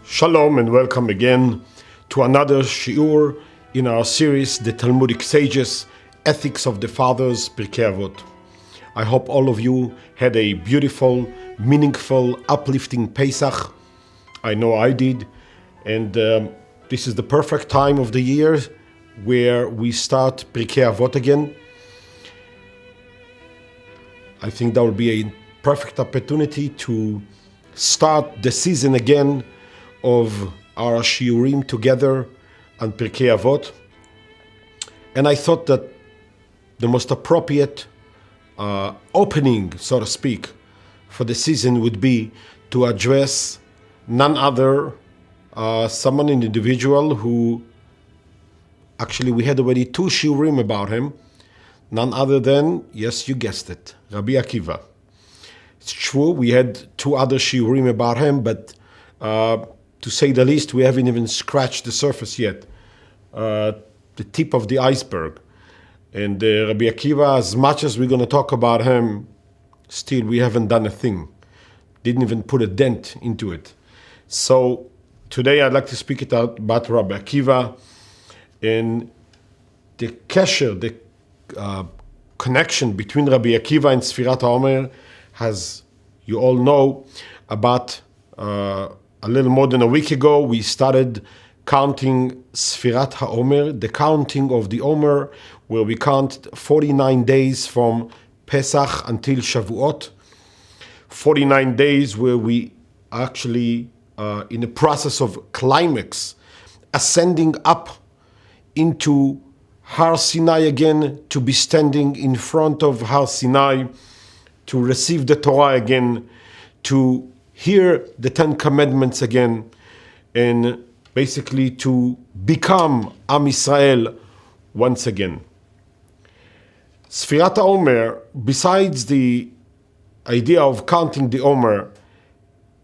Shalom and welcome again to another shiur in our series, The Talmudic Sages, Ethics of the Fathers, Pirkei Avot. I hope all of you had a beautiful, meaningful, uplifting Pesach. I know I did. And this is the perfect time of the year where we start Pirkei Avot again. I think that will be a perfect opportunity to start the season again of our shiurim together on Pirkei Avot. And I thought that the most appropriate opening, so to speak, for the season would be to address none other, an individual who, actually we had already two shiurim about him, none other than, yes, you guessed it, Rabbi Akiva. It's true, we had two other shiurim about him, but to say the least, we haven't even scratched the surface yet, the tip of the iceberg. And Rabbi Akiva, as much as we're going to talk about him, still we haven't done a thing. Didn't even put a dent into it. So today I'd like to speak about Rabbi Akiva and the kesher, the connection between Rabbi Akiva and Sfirat HaOmer, as you all know, about a little more than a week ago, we started counting Sfirat HaOmer, the counting of the Omer, where we count 49 days from Pesach until Shavuot. 49 days where we actually in the process of climax, ascending up into Har Sinai again, to be standing in front of Har Sinai, to receive the Torah again, to hear the Ten Commandments again, and basically to become Am Yisrael once again. Sfirat HaOmer, besides the idea of counting the Omer,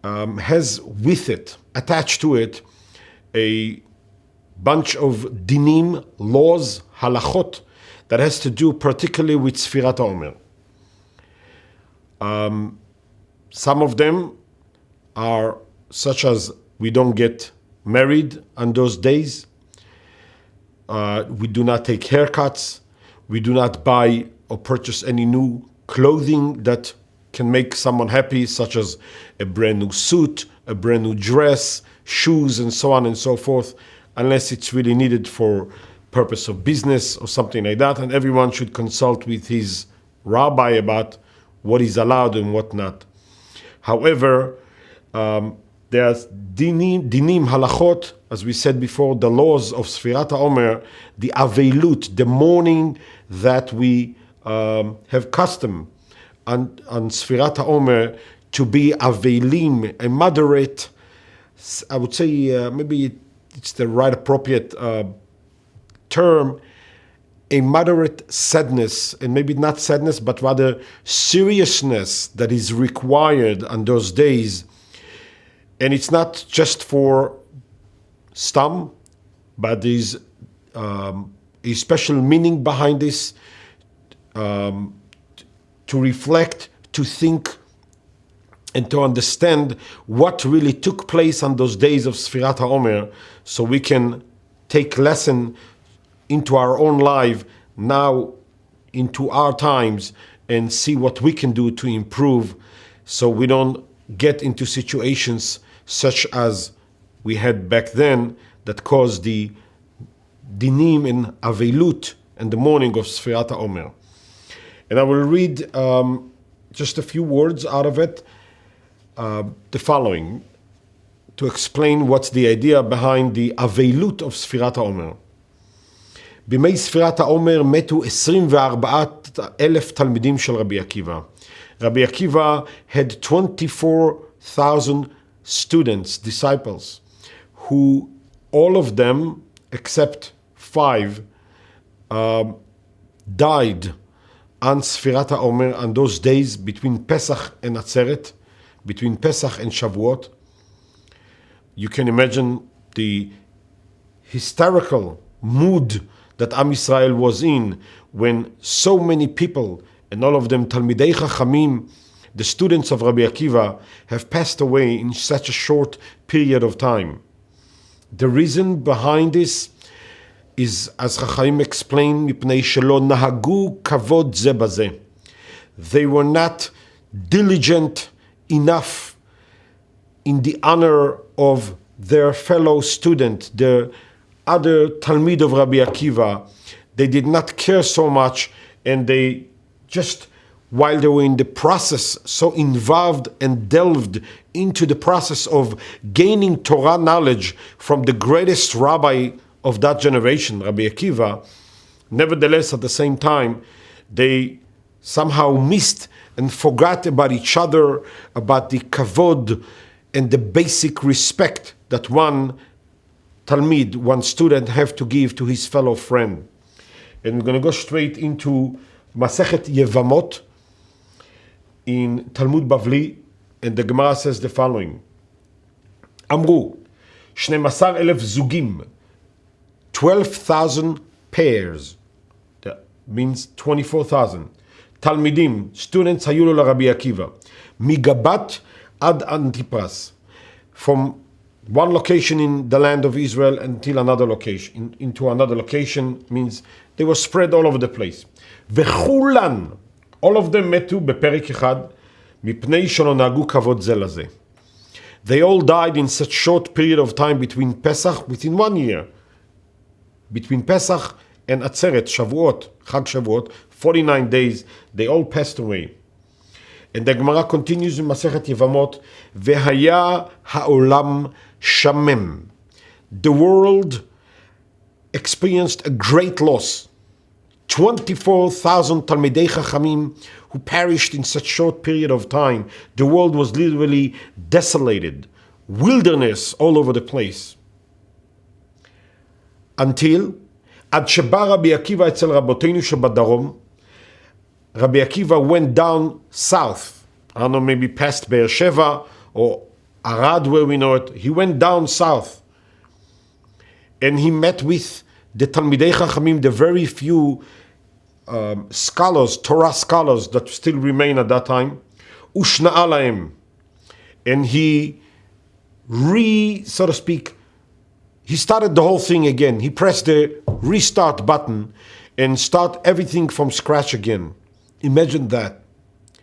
has with it, attached to it, a bunch of dinim, laws, halachot, that has to do particularly with Sfirat HaOmer. Some of them are such as we don't get married on those days, we do not take haircuts, we do not buy or purchase any new clothing that can make someone happy, such as a brand new suit, a brand new dress, shoes, and so on and so forth, unless it's really needed for purpose of business or something like that. And everyone should consult with his rabbi about what is allowed and what not. However, there's dinim, halachot, as we said before, the laws of Sfirat HaOmer, the aveilut, the mourning that we have custom on Sfirat HaOmer to be aveilim, a moderate, I would say maybe it's the right appropriate term, a moderate sadness, and maybe not sadness, but rather seriousness that is required on those days. And it's not just for stam, but there's a special meaning behind this, to reflect, to think, and to understand what really took place on those days of Sfirat HaOmer, so we can take lesson into our own life now, into our times, and see what we can do to improve, so we don't get into situations such as we had back then that caused the dinim and aveilut and the mourning of Sfirat HaOmer. And I will read just a few words out of it, the following, to explain what's the idea behind the aveilut of Sfirat HaOmer. בימי ספירת העומר מתו 24,000 תלמידים של רבי עקיבא. Rabbi Akiva had 24,000 students, disciples, who all of them, except 5, died on Sfirat HaOmer, on those days between Pesach and Atzeret, between Pesach and Shavuot. You can imagine the hysterical mood that Am Yisrael was in when so many people, and all of them Talmidei Chachamim, the students of Rabbi Akiva, have passed away in such a short period of time. The reason behind this is, as Chachamim explained, מפני שלא נהגו כבוד זה בזה. They were not diligent enough in the honor of their fellow student, the other Talmid of Rabbi Akiva. They did not care so much, and they just, while they were in the process, so involved and delved into the process of gaining Torah knowledge from the greatest rabbi of that generation, Rabbi Akiva, nevertheless, at the same time, they somehow missed and forgot about each other, about the kavod and the basic respect that one Talmid, one student, have to give to his fellow friend. And we're going to go straight into Masechet Yevamot in Talmud Bavli, and the Gemara says the following: Amru, 12,000 zugim, 12,000 pairs, that means 24,000. Talmidim, students, היו לו לרבי עקיבא, מגבת עד אנטיפרס, from one location in the land of Israel until another location, into another location, means they were spread all over the place. וכולן, all of them מתו בפרק אחד, מפני שלא נהגו כבוד זה לזה. They all died in such short period of time between Pesach, within 1 year. Between Pesach and Atzeret, Shavuot, Chag Shavuot, 49 days, they all passed away. And the Gemara continues in Masechet Yevamot, Vehaya ha'olam shamem. The world experienced a great loss. 24,000 Talmidei Chachamim who perished in such short period of time. The world was literally desolated. Wilderness all over the place. Until, עד שבא רבי עקיבא אצל רבותינו שבדרום, Rabbi Akiva went down south. I don't know, maybe past Be'er Sheva or Arad, where we know it. He went down south. And he met with the Talmidei Chachamim, the very few scholars, Torah scholars that still remain at that time. Ushna'a lahem. And he so to speak, he started the whole thing again. He pressed the restart button and start everything from scratch again. Imagine that.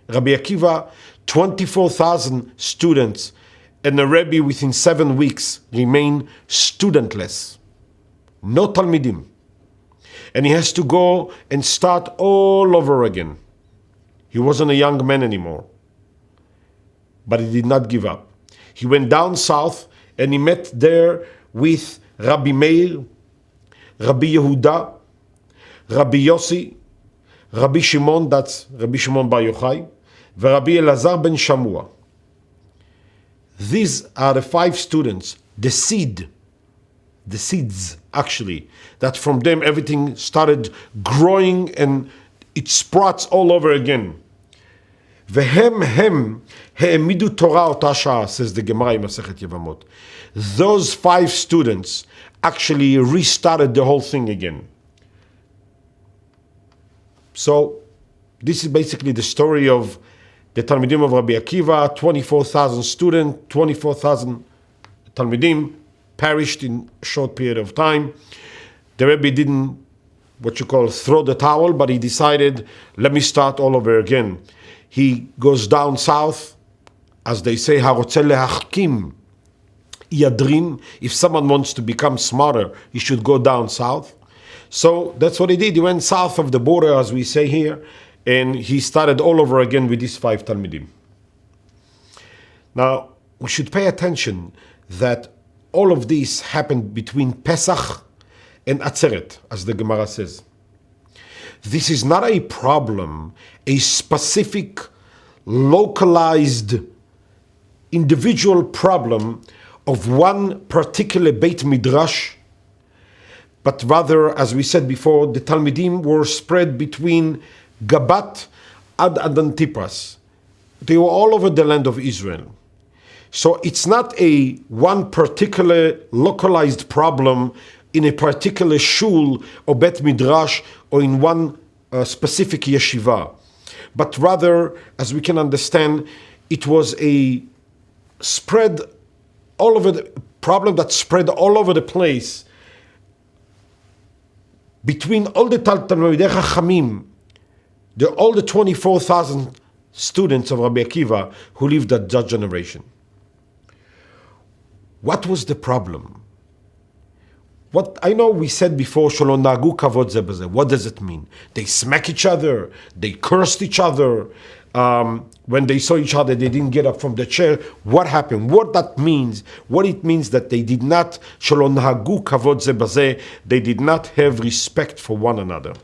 Rabbi Akiva, 24,000 students, and the Rebbe within 7 weeks remain studentless. No Talmidim. And he has to go and start all over again. He wasn't a young man anymore. But he did not give up. He went down south and he met there with Rabbi Meir, Rabbi Yehuda, Rabbi Yossi, Rabbi Shimon, that's Rabbi Shimon Bar Yochai, Rabbi Elazar ben Shamua. These are the 5 students, the seeds actually, that from them everything started growing and it sprouts all over again. Vehem ha'emidu Torah ota sha'ah, says the Gemara in Masechet Yevamot. Those 5 students actually restarted the whole thing again. So, this is basically the story of the Talmidim of Rabbi Akiva. 24,000 students, 24,000 Talmidim perished in a short period of time. The Rebbe didn't, what you call, throw the towel, but he decided, let me start all over again. He goes down south, as they say, harotze lehachkim yadrim. If someone wants to become smarter, he should go down south. So that's what he did. He went south of the border, as we say here, and he started all over again with these 5 Talmidim. Now, we should pay attention that all of this happened between Pesach and Atzeret, as the Gemara says. This is not a problem, a specific, localized, individual problem of one particular Beit Midrash, but rather, as we said before, the Talmidim were spread between Gabat ad Antipras. They were all over the land of Israel. So it's not a one particular localized problem in a particular shul or Bet Midrash or in one specific yeshiva. but rather, as we can understand, it was a spread all over the problem that spread all over the place between all the Talmidei Chachamim, all the 24,000 students of Rabbi Akiva who lived at that generation. What was the problem? What I know we said before, Shalom Nagu Kavod Ze B'Ze. What does it mean? They smack each other, they cursed each other. When they saw each other, they didn't get up from the chair. What happened? What that means? What it means that they did not, Shalom Nagu Kavod Ze B'Ze, they did not have respect for one another.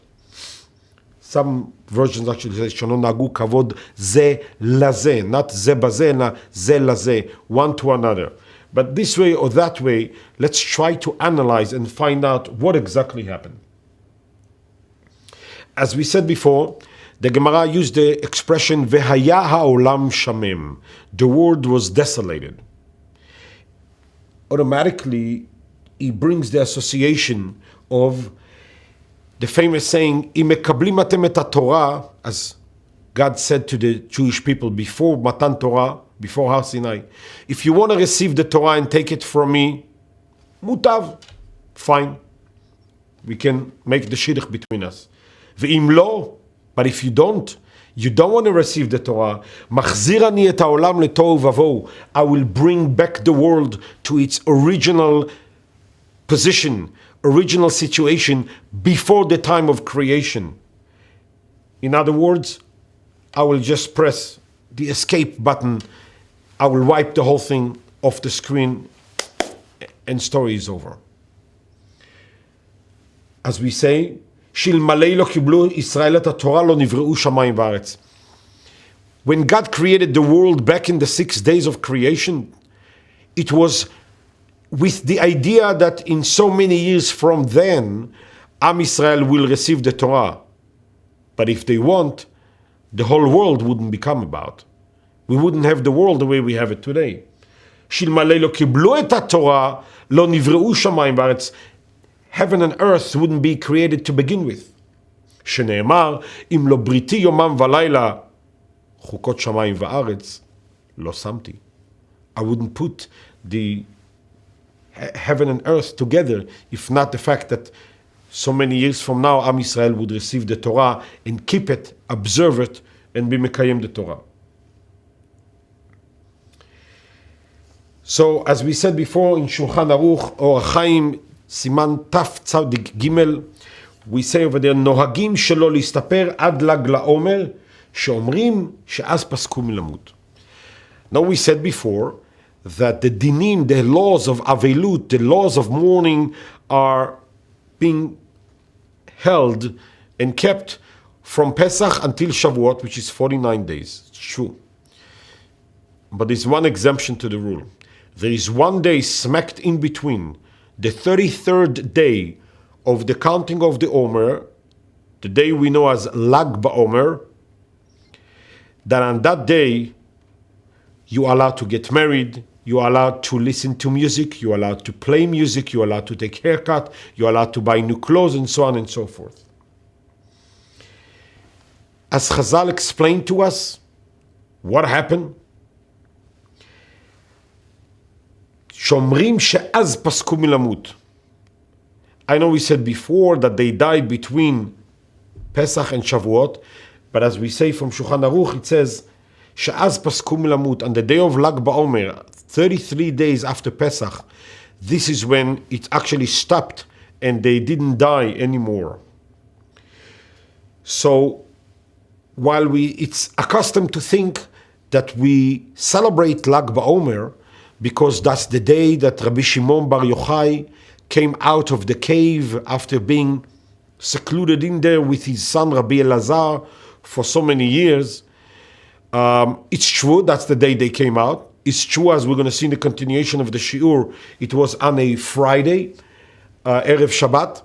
Some versions actually say Shalom Nagu Kavod Ze Laze, not Ze B'Ze, na Ze Laze, one to another. But this way or that way, let's try to analyze and find out what exactly happened. As we said before, the Gemara used the expression Vehaya ha'olam shamem. The world was desolated. Automatically, it brings the association of the famous saying, Im mekablim atem et haTorah, as God said to the Jewish people before Matan Torah, before Har Sinai, if you want to receive the Torah and take it from me, mutav, fine. We can make the shidduch between us. Ve'im lo, but if you don't want to receive the Torah, machzir ani et haolam letohu vavohu, I will bring back the world to its original position, original situation before the time of creation. In other words, I will just press the escape button, I will wipe the whole thing off the screen, and story is over. As we say, Shilmalei lo kiblu Israel et haTorah lo nivreu shamayim va'aretz. When God created the world back in the 6 days of creation, it was with the idea that in so many years from then, Am Israel will receive the Torah. But if they won't, the whole world wouldn't become about. We wouldn't have the world the way we have it today. Shilmalei lo kiblu et haTorah lo nivreu shamayim va'aretz. Heaven and earth wouldn't be created to begin with. Shene'emar, im lo briti yomam v'layla, chukot shamayim va'aretz, lo samti. I wouldn't put the heaven and earth together if not the fact that so many years from now, Am Yisrael would receive the Torah and keep it, observe it, and be mekayem the Torah. So, as we said before in Shulchan Aruch, or Chaim, Siman Taf Tzadik Gimel, we say over there, נוהגים שלא להסתפר עד ל"ג לעומר, שאומרים שאז פסקו מלמות. Now we said before that the dinim, the laws of Avelut, the laws of mourning are being held and kept from Pesach until Shavuot, which is 49 days. It's true. But there's one exemption to the rule. There is one day smacked in between, the 33rd day of the counting of the Omer, the day we know as Lag BaOmer, that on that day you are allowed to get married, you are allowed to listen to music, you are allowed to play music, you are allowed to take haircut, you are allowed to buy new clothes, and so on and so forth. As Chazal explained to us what happened, Shomrim she'az pasku milamut. I know we said before that they died between Pesach and Shavuot, but as we say from Shulchan Aruch, it says, she'az pasku milamut, on the day of Lag BaOmer, 33 days after Pesach, this is when it actually stopped and they didn't die anymore. So, while it's accustomed to think that we celebrate Lag BaOmer, because that's the day that Rabbi Shimon Bar Yochai came out of the cave after being secluded in there with his son Rabbi Elazar for so many years. It's true, that's the day they came out. It's true, as we're going to see in the continuation of the Shiur, it was on a Friday, Erev Shabbat.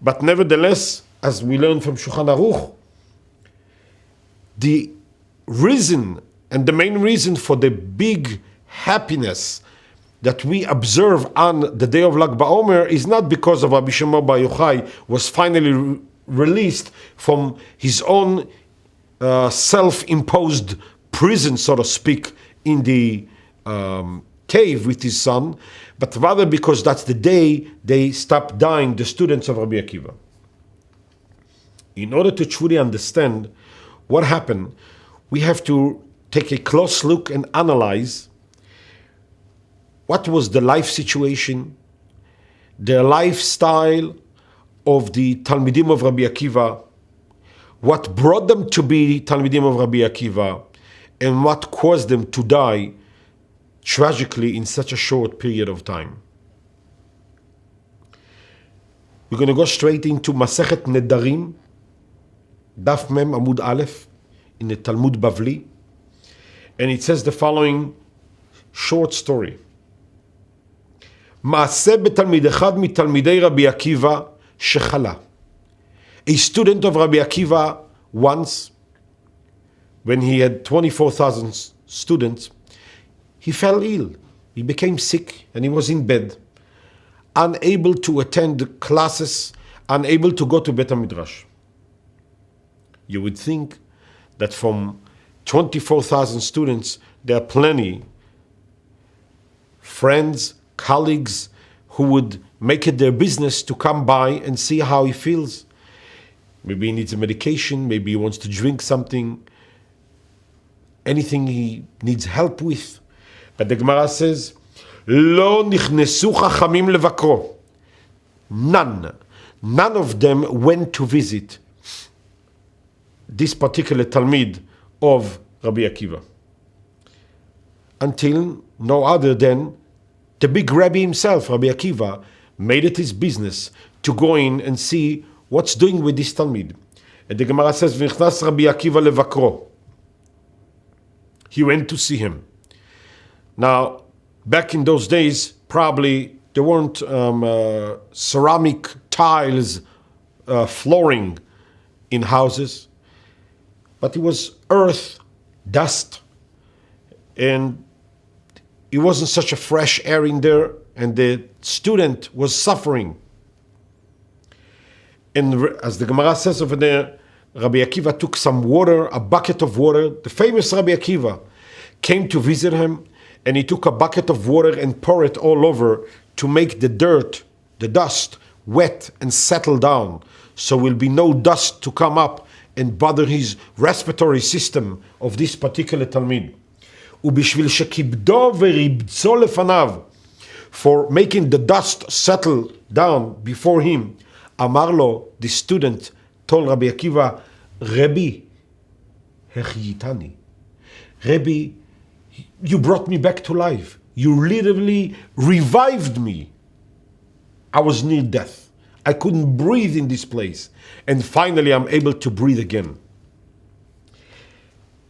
But nevertheless, as we learned from Shulchan Aruch, the reason and the main reason for the big happiness that we observe on the day of Lag BaOmer is not because of Rabbi Shimon Bar Yochai was finally released from his own self-imposed prison, so to speak, in the cave with his son, but rather because that's the day they stopped dying, the students of Rabbi Akiva. In order to truly understand what happened, we have to take a close look and analyze what was the life situation, the lifestyle of the Talmidim of Rabbi Akiva, what brought them to be Talmidim of Rabbi Akiva, and what caused them to die tragically in such a short period of time. We're going to go straight into Masechet Nedarim, Daf Mem Amud Aleph, in the Talmud Bavli, and it says the following short story. מעשה בתלמיד אחד מתלמידי רבי עקיבא שחלה. A student of Rabbi Akiva once, when he had 24,000 students, he fell ill. He became sick and he was in bed, unable to attend classes, unable to go to Bet HaMidrash. You would think that from 24,000 students, there are plenty friends, colleagues who would make it their business to come by and see how he feels. Maybe he needs a medication, maybe he wants to drink something, anything he needs help with. But the Gemara says, לא נכנסו חכמים לבקרו. None of them went to visit this particular Talmid of Rabbi Akiva, until no other than the big Rabbi himself, Rabbi Akiva, made it his business to go in and see what's doing with this Talmid. And the Gemara says, ונכנס Rabbi Akiva לבקרו. He went to see him. Now, back in those days, probably there weren't ceramic tiles, flooring in houses, but it was earth, dust, and it wasn't such a fresh air in there, and the student was suffering. And as the Gemara says over there, Rabbi Akiva took some water, a bucket of water. The famous Rabbi Akiva came to visit him, and he took a bucket of water and poured it all over to make the dirt, the dust, wet and settle down, so will be no dust to come up and bother his respiratory system of this particular Talmid. ובשביל שכיבדו וריבצו לפניו, for making the dust settle down before him, אמר לו, the student told Rabbi Akiva, Rabbi, החייתני. Rabbi, you brought me back to life. You literally revived me. I was near death. I couldn't breathe in this place. And finally I'm able to breathe again.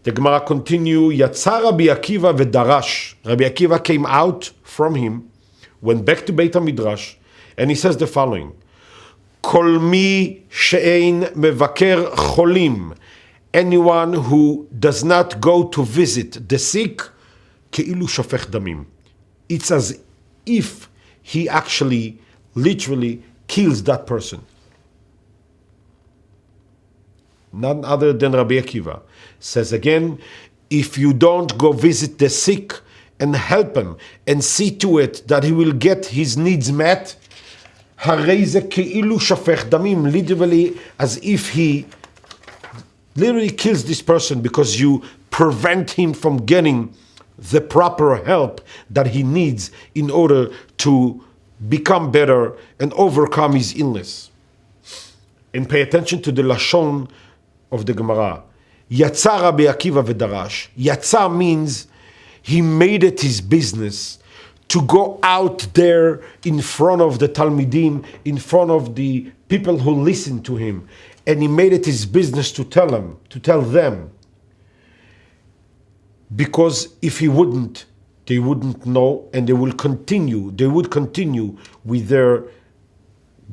The Gemara continue, יצא רבי עקיבא ודרש. Rabbi Akiva came out from him, went back to Beit HaMidrash, and he says the following, כל מי שאין מבקר חולים, anyone who does not go to visit the sick, כאילו שופך דמים. It's as if he actually, literally kills that person. None other than Rabbi Akiva says again, if you don't go visit the sick and help him and see to it that he will get his needs met, הרי זה כאילו שופך דמים, literally as if he literally kills this person because you prevent him from getting the proper help that he needs in order to become better and overcome his illness. And pay attention to the Lashon of the Gemara. יצא רבי עקיבא ודרש. יצא means he made it his business to go out there in front of the Talmidim, in front of the people who listen to him, and he made it his business to tell them, because if he wouldn't, they wouldn't know, and they would continue with their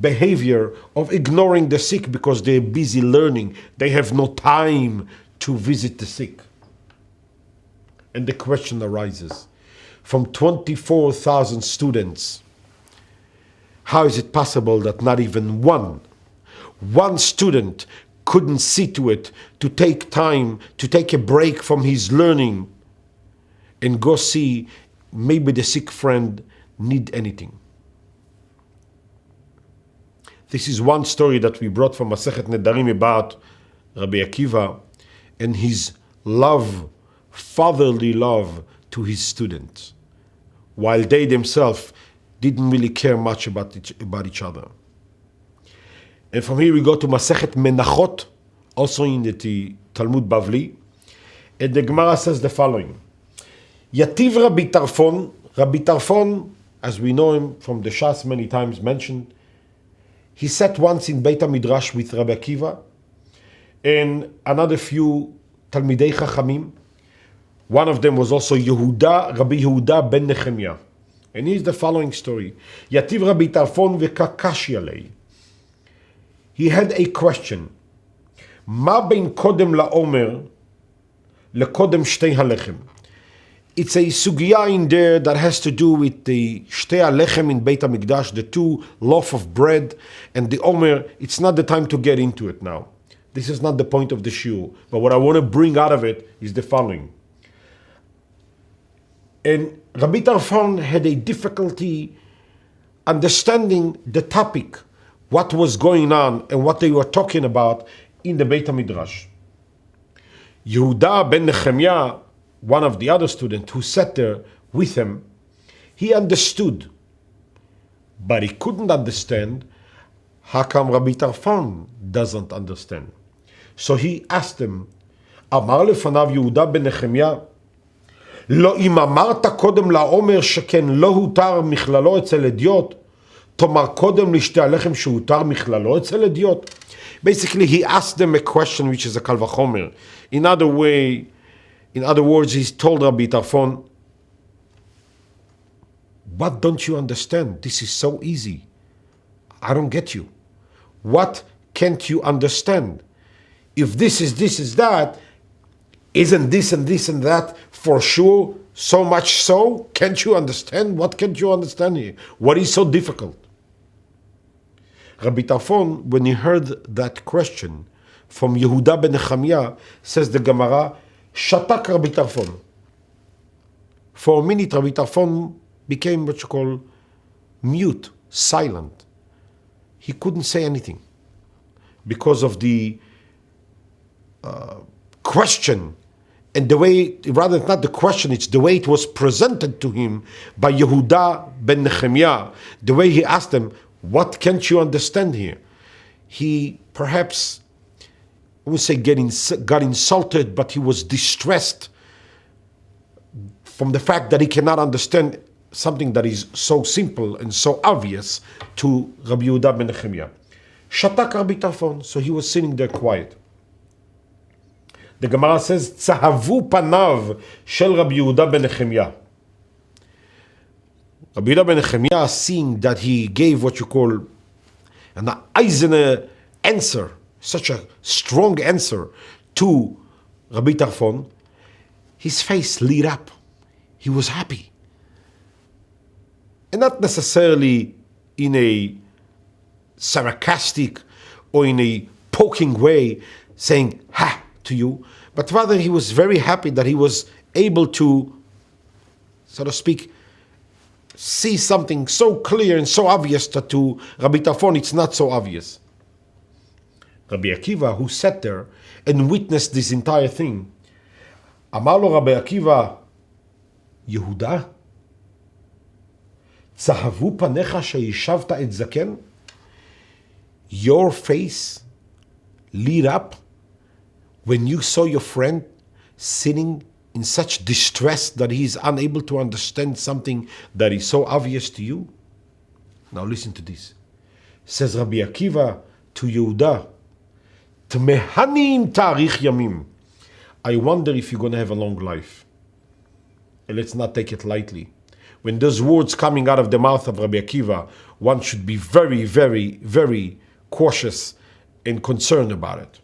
behavior of ignoring the sick because they're busy learning. They have no time to visit the sick. And the question arises, from 24,000 students, how is it possible that not even one student couldn't see to it, to take time, to take a break from his learning and go see maybe the sick friend need anything. This is one story that we brought from Masechet Nedarim about Rabbi Akiva and his love, fatherly love to his students, while they themselves didn't really care much about each other. And from here we go to Masechet Menachot, also in the Talmud Bavli, and the Gemara says the following: Yativ Rabbi Tarfon, as we know him from the Shas many times mentioned, he sat once in Beit HaMidrash with Rabbi Akiva and another few Talmidei Chachamim. One of them was also Rabbi Yehuda ben Nehemiah. And here's the following story. Yativ Rabbi Tarfon v'kakashi alei. He had a question. Ma bein kodem la'omer lekodem shtei halechem. It's a sugya in there that has to do with the shtei halechem in Beit HaMikdash, the two loaf of bread and the omer. It's not the time to get into it now. This is not the point of the shiur. But what I want to bring out of it is the following. And Rabbi Tarfon had a difficulty understanding the topic, what was going on and what they were talking about in the Beit HaMidrash. Yehuda ben Nehemiah, one of the other students who sat there with him, he understood, but he couldn't understand how come Rabbi Tarfon doesn't understand. So he asked him, Amar lefanav Yehuda ben Nehemiah, לא אם אמרת קודם לעומר שכן לא הותר מכללו אצל אדיוט, תאמר קודם לשתי הלחם שהותר מכללו אצל אדיוט. Basically, he asked them a question which is a קל וחומר. In other words, he told Rabbi Tarfon, what don't you understand? This is so easy. I don't get you. What can't you understand? If this is that, isn't this and this and that for sure? So much so? Can't you understand? What can't you understand here? What is so difficult? Rabbi Tarfon, when he heard that question from Yehuda ben Nehemiah, says the Gemara, Shatak Rabbi Tarfon. For a minute, Rabbi Tarfon became what you call mute, silent. He couldn't say anything because of the question. And the way, rather not the question, it's the way it was presented to him by Yehuda ben Nehemiah. The way he asked him, what can't you understand here? He perhaps, I would say got insulted, but he was distressed from the fact that he cannot understand something that is so simple and so obvious to Rabbi Yehuda ben Nehemiah. Shatak Rabbi Tarfon, so he was sitting there quiet. The Gemara says, Tzahavu panav shel Rabbi Yehuda ben Nehemiah. Rabbi Yehuda ben Nehemiah, seeing that he gave what you call an eisene answer, such a strong answer to Rabbi Tarfon, his face lit up. He was happy. And not necessarily in a sarcastic or in a poking way, saying, ha, to you, but rather he was very happy that he was able to, so to speak, see something so clear and so obvious that to Rabbi Tarfon it's not so obvious. Rabbi Akiva, who sat there and witnessed this entire thing, Amar lo Rabbi Akiva, Yehuda, Tzahavu panecha sheyishavta et zaken? Your face lit up when you saw your friend sitting in such distress that he is unable to understand something that is so obvious to you? Now listen to this. Says Rabbi Akiva to Yehuda, Tmehanim tarich yamim. I wonder if you're going to have a long life. And let's not take it lightly. When those words coming out of the mouth of Rabbi Akiva, one should be very, very, very cautious and concerned about it.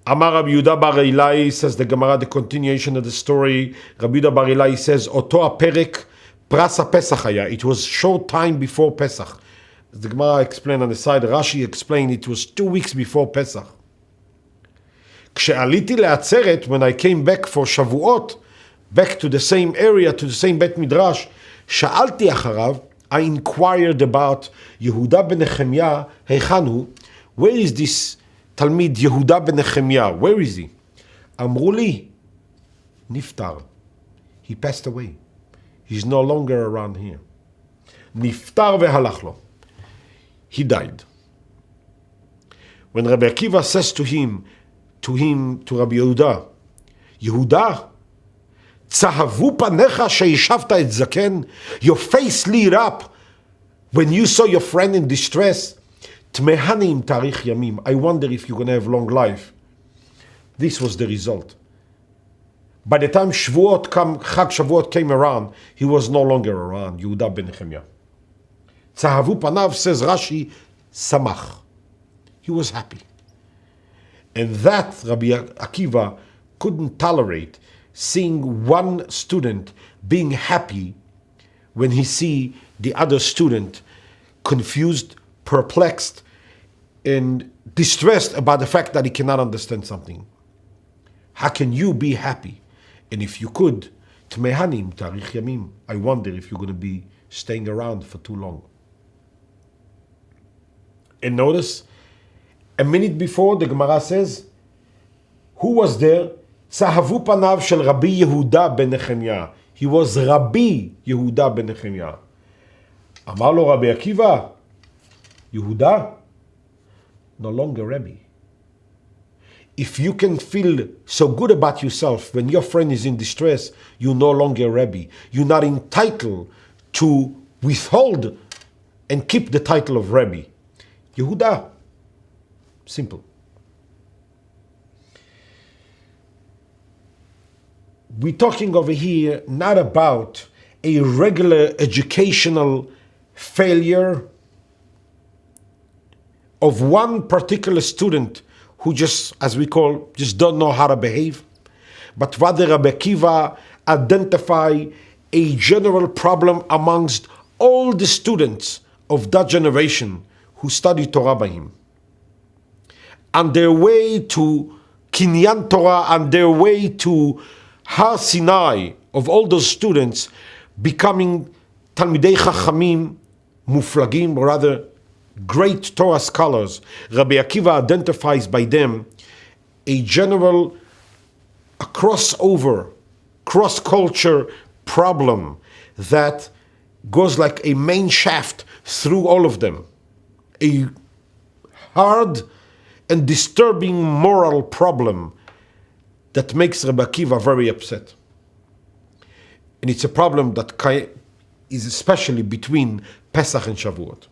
Amar Rabbi Yehuda bar Ilai, says the Gemara, the continuation of the story. Rabbi Yehuda bar Ilai says, Oto aperek pras haPesach haya. It was short time before Pesach. As the Gemara explained on the side, Rashi explained it was 2 weeks before Pesach. כשעליתי לעצרת, when I came back for שבועות, back to the same area, to the same בית מדרש, שאלתי אחריו, I inquired about יהודה בן נחמיה, היכן הוא? Where is this תלמיד יהודה בן נחמיה? Where is he? אמרו לי, נפטר. He passed away. He's no longer around here. נפטר והלך לו. He died. When Rabbi Akiva says to Rabbi Yehuda, יהודה, צהבו פניך שישבת את זקן, your face lit up when you saw your friend in distress, תמהני עם תאריך ימים, I wonder if you're going to have long life. This was the result. By the time Chag Shavuot came around, he was no longer around, Yehuda ben Nehemiah. צהבו פניו, says Rashi, שמח. He was happy. And that Rabbi Akiva couldn't tolerate seeing one student being happy when he see the other student confused, perplexed, and distressed about the fact that he cannot understand something. How can you be happy? And if you could, תמהני תאריך ימים, I wonder if you're going to be staying around for too long. And notice, a minute before, the Gemara says, who was there? צהבו פניו של רבי יהודה בן נחמיה. He was רבי יהודה בן נחמיה. אמר לו רבי עקיבא, יהודה, no longer Rabbi. If you can feel so good about yourself when your friend is in distress, you're no longer Rabbi. You're not entitled to withhold and keep the title of Rabbi. Yehuda. Simple. We're talking over here not about a regular educational failure of one particular student who just, as we call, just don't know how to behave, but rather Rabbi Akiva identify a general problem amongst all the students of that generation who studied Torah by him. On their way to Kinyan Torah, on their way to Har Sinai, of all those students becoming Talmidei Chachamim, Muflagim, or rather great Torah scholars, Rabbi Akiva identifies by them a general, a crossover, cross-culture problem that goes like a main shaft through all of them. A hard and disturbing moral problem that makes Rabbi Akiva very upset. And it's a problem that is especially between Pesach and Shavuot.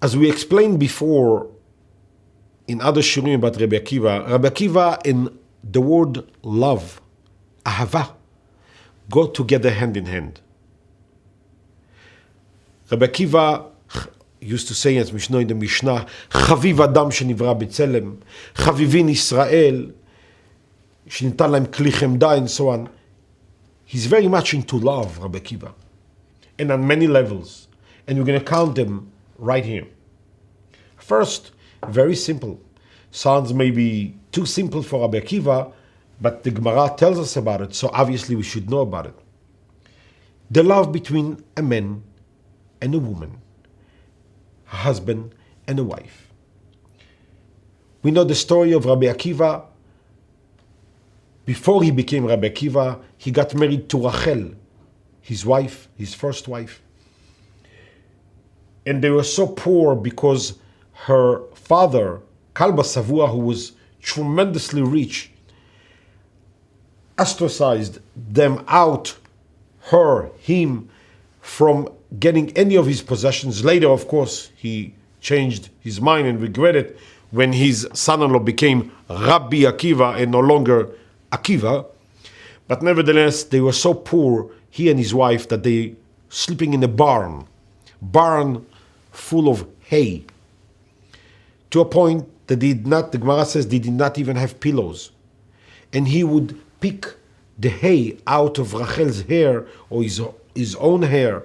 As we explained before in other shirim about Rabbi Akiva and the word love, ahava, go together hand in hand. Rabbi Akiva used to say, as Mishnah in the Mishnah, Chaviv Adam shenivra b'tzelem, Chavivin Israel, shenitan lahem kli chemda, and so on. He's very much into love, Rabbi Akiva, and on many levels. And we're going to count them right here. First, very simple. Sounds maybe too simple for Rabbi Akiva, but the Gemara tells us about it, so obviously we should know about it. The love between a man and a woman, a husband and a wife. We know the story of Rabbi Akiva. Before he became Rabbi Akiva, he got married to Rachel, his wife, his first wife. And they were so poor because her father, Kalba Savua, who was tremendously rich, ostracized them out, him, from getting any of his possessions. Later, of course, he changed his mind and regretted when his son-in-law became Rabbi Akiva and no longer Akiva. But nevertheless, they were so poor, he and his wife, that they sleeping in a barn full of hay, to a point that the Gemara says they did not even have pillows. And he would pick the hay out of Rachel's hair or his own hair.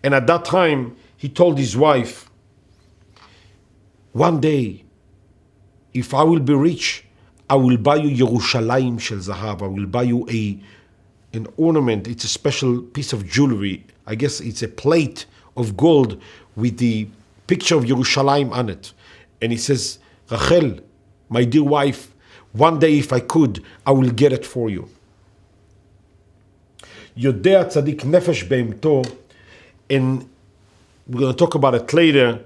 And at that time, he told his wife, one day, if I will be rich, I will buy you Yerushalayim shel Zahav. I will buy you an ornament. It's a special piece of jewelry. I guess it's a plate of gold with the picture of Yerushalayim on it. And he says, Rachel, my dear wife, one day if I could, I will get it for you. Yodea tzadik nefesh be'emto, and we're going to talk about it later,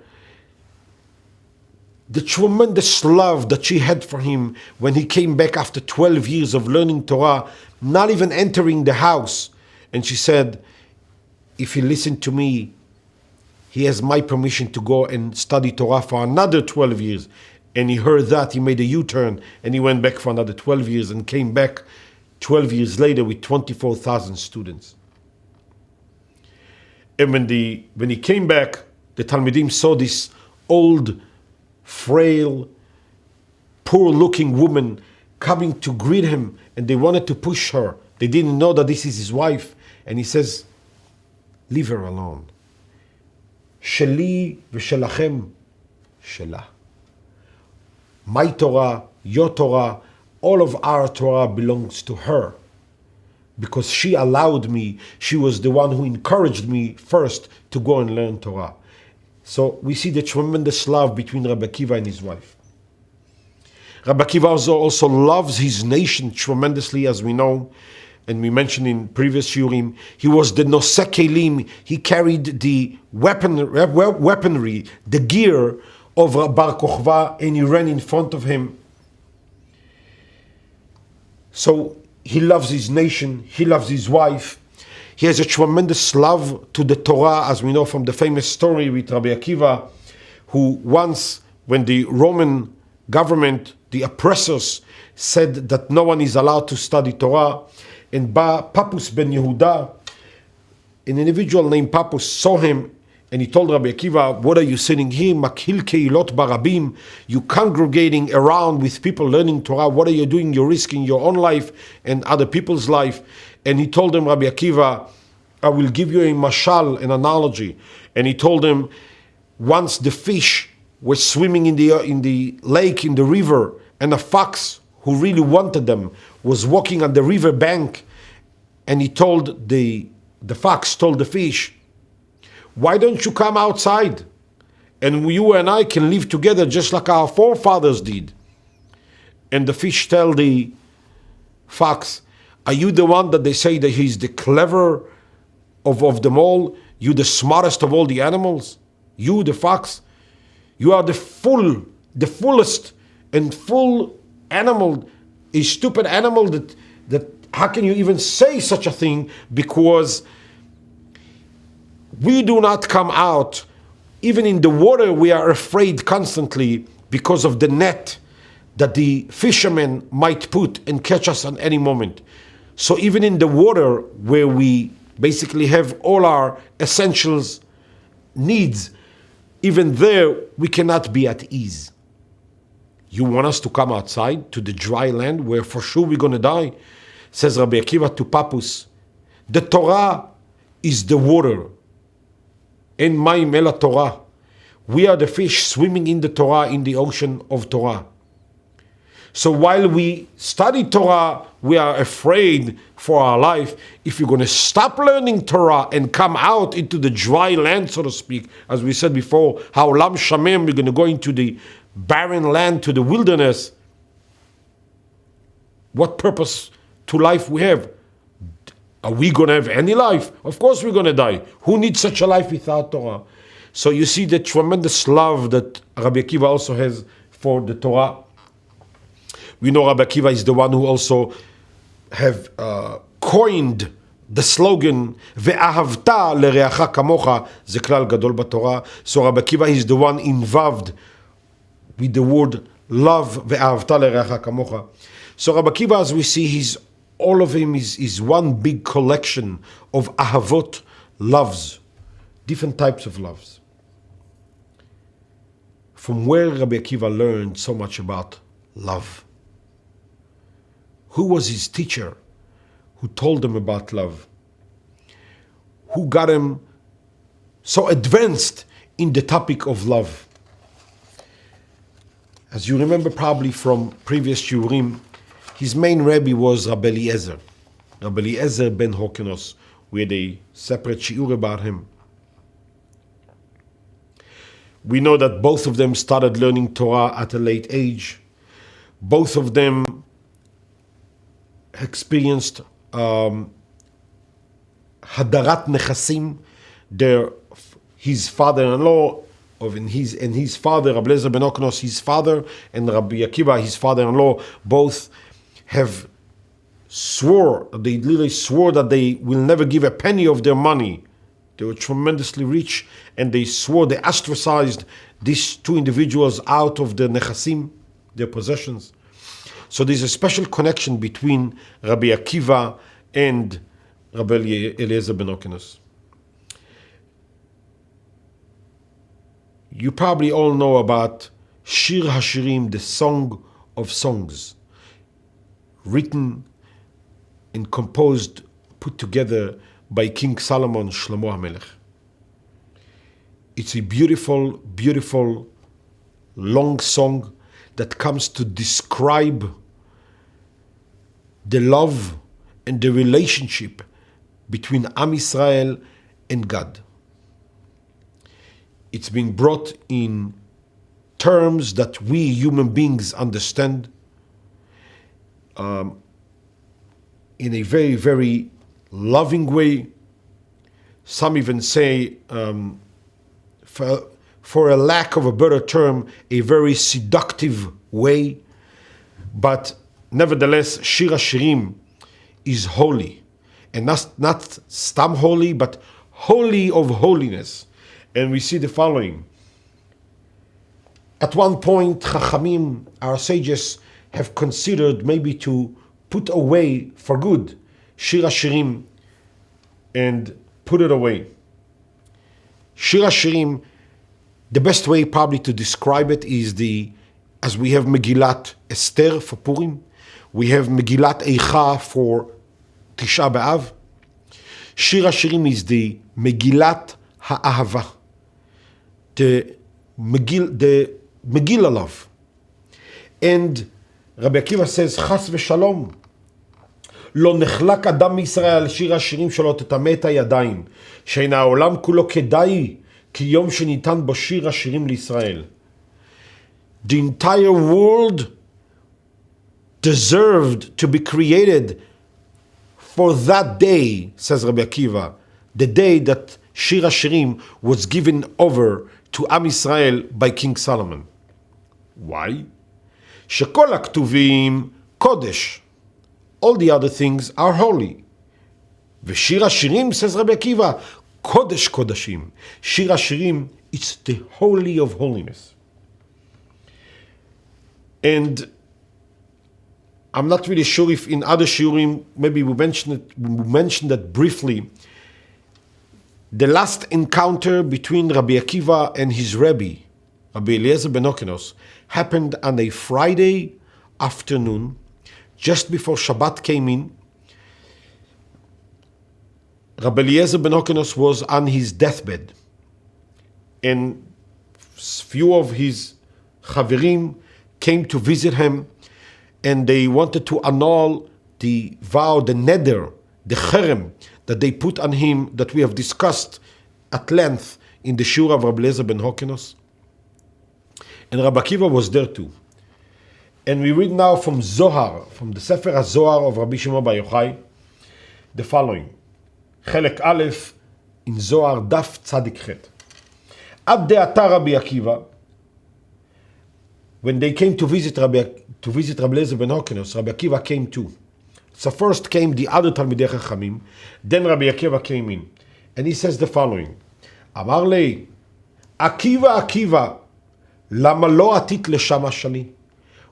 the tremendous love that she had for him when he came back after 12 years of learning Torah, not even entering the house. And she said, if he listened to me, he has my permission to go and study Torah for another 12 years. And he heard that, he made a U-turn, and he went back for another 12 years and came back 12 years later with 24,000 students. And when he came back, the Talmidim saw this old, frail, poor-looking woman coming to greet him, and they wanted to push her. They didn't know that this is his wife. And he says, leave her alone. Sheli v'shelachem shelah. My Torah, your Torah, all of our Torah belongs to her. Because she allowed me, she was the one who encouraged me first to go and learn Torah. So we see the tremendous love between Rabbi Akiva and his wife. Rabbi Akiva also loves his nation tremendously, as we know, and we mentioned in previous shurim. He was the noseh kelim. He carried the weaponry, the gear of Bar Kochva, and he ran in front of him. So he loves his nation, he loves his wife. He has a tremendous love to the Torah, as we know from the famous story with Rabbi Akiva, who once, when the Roman government, the oppressors, said that no one is allowed to study Torah, and Pappus ben Yehuda, an individual named Pappus, saw him, and he told Rabbi Akiva, what are you sitting here? Makhil keilot barabim. You congregating around with people learning Torah. What are you doing? You're risking your own life and other people's life. And he told them, Rabbi Akiva, I will give you a mashal, an analogy. And he told them, once the fish were swimming in the lake, in the river, and a fox who really wanted them was walking on the river bank, and he told the fox told the fish, why don't you come outside? And you and I can live together just like our forefathers did. And the fish tell the fox, are you the one that they say that he's the clever of them all? You the smartest of all the animals? You, the fox? You are the fullest and full animal, a stupid animal that how can you even say such a thing? Because we do not come out. Even in the water, we are afraid constantly because of the net that the fishermen might put and catch us on any moment. So even in the water, where we basically have all our essentials needs, even there, we cannot be at ease. You want us to come outside to the dry land where for sure we're going to die? Says Rabbi Akiva to Pappus, the Torah is the water. En mayim ela Torah. We are the fish swimming in the Torah, in the ocean of Torah. So while we study Torah, we are afraid for our life. If you're going to stop learning Torah and come out into the dry land, so to speak, as we said before, ha'olam shamem, we're going to go into the barren land, to the wilderness. What purpose to life we have? Are we going to have any life? Of course we're going to die. Who needs such a life without Torah? So you see the tremendous love that Rabbi Akiva also has for the Torah. We know Rabbi Akiva is the one who also have coined the slogan "Ve'ahavta lereacha kamocha," ze klal gadol b'Torah. So Rabbi Akiva is the one involved with the word love, "Ve'ahavta lereacha kamocha." So Rabbi Akiva, as we see, all of him is one big collection of ahavot, loves, different types of loves. From where Rabbi Akiva learned so much about love. Who was his teacher who told him about love? Who got him so advanced in the topic of love? As you remember probably from previous shiurim, his main Rebbe was Rabbi Eliezer. Rabbi Eliezer ben Hokenos. We had a separate shiur about him. We know that both of them started learning Torah at a late age. Both of them experienced Hadarat Nechasim. His father-in-law, and his father, Rabbi Eliezer ben Hokenos, his father, and Rabbi Akiva, his father-in-law, both have they literally swore that they will never give a penny of their money. They were tremendously rich, and they ostracized these two individuals out of their nechasim, their possessions. So there's a special connection between Rabbi Akiva and Rabbi Eliezer ben Hokenos. You probably all know about Shir HaShirim, the Song of Songs, written and composed, put together by King Solomon, Shlomo HaMelech. It's a beautiful, beautiful, long song that comes to describe the love and the relationship between Am Yisrael and God. It's being brought in terms that we human beings understand, in a very, very loving way. Some even say, for a lack of a better term, a very seductive way. But nevertheless, Shir HaShirim is holy. And not stam holy, but holy of holiness. And we see the following. At one point, Chachamim, our sages, have considered maybe to put away for good Shir HaShirim and put it away. Shir HaShirim, the best way probably to describe it is as we have Megillat Esther for Purim, we have Megillat Eicha for Tisha B'Av. Shir HaShirim is the Megillat Ha'ahava, the Megillah love. And Rabbi Akiva says, Chas v'shalom, לא נחלק אדם מישראל על שיר השירים שלו תטמא את הידיים, שאין העולם כולו כדאי, כי יום שניתן בו שיר השירים לישראל. The entire world deserved to be created for that day, says Rabbi Akiva, the day that Shir HaShirim was given over to Am Yisrael by King Solomon. Why? שכל הכתובים קודש. All the other things are holy. ושיר השירים, says Rabbi Akiva, קודש קודשים. שיר השירים, it's the holy of holiness. And I'm not really sure if in other shiurim, maybe we mentioned that briefly. The last encounter between Rabbi Akiva and his Rebbe, Rabbi Eliezer ben Hokenos, happened on a Friday afternoon, just before Shabbat came in. Rabbi Eliezer ben Hokenos was on his deathbed, and few of his chaverim came to visit him, and they wanted to annul the vow, the neder, the cherem that they put on him, that we have discussed at length in the shiur of Rabbi Eliezer ben Hokenos. And Rabbi Akiva was there too. And we read now from Zohar, from the Sefer HaZohar of Rabbi Shimon Bar Yochai, the following. Chelek Aleph in Zohar Daf Tzadik Chet. Ad de'ata Rabbi Akiva, when they came to visit Rabbi Eliezer ben Hokenos, Rabbi Akiva came too. So first came the other Talmidei Chachamim, then Rabbi Akiva came in. And he says the following. Amar lei, Akiva, Akiva, lama lo atit lesham shali?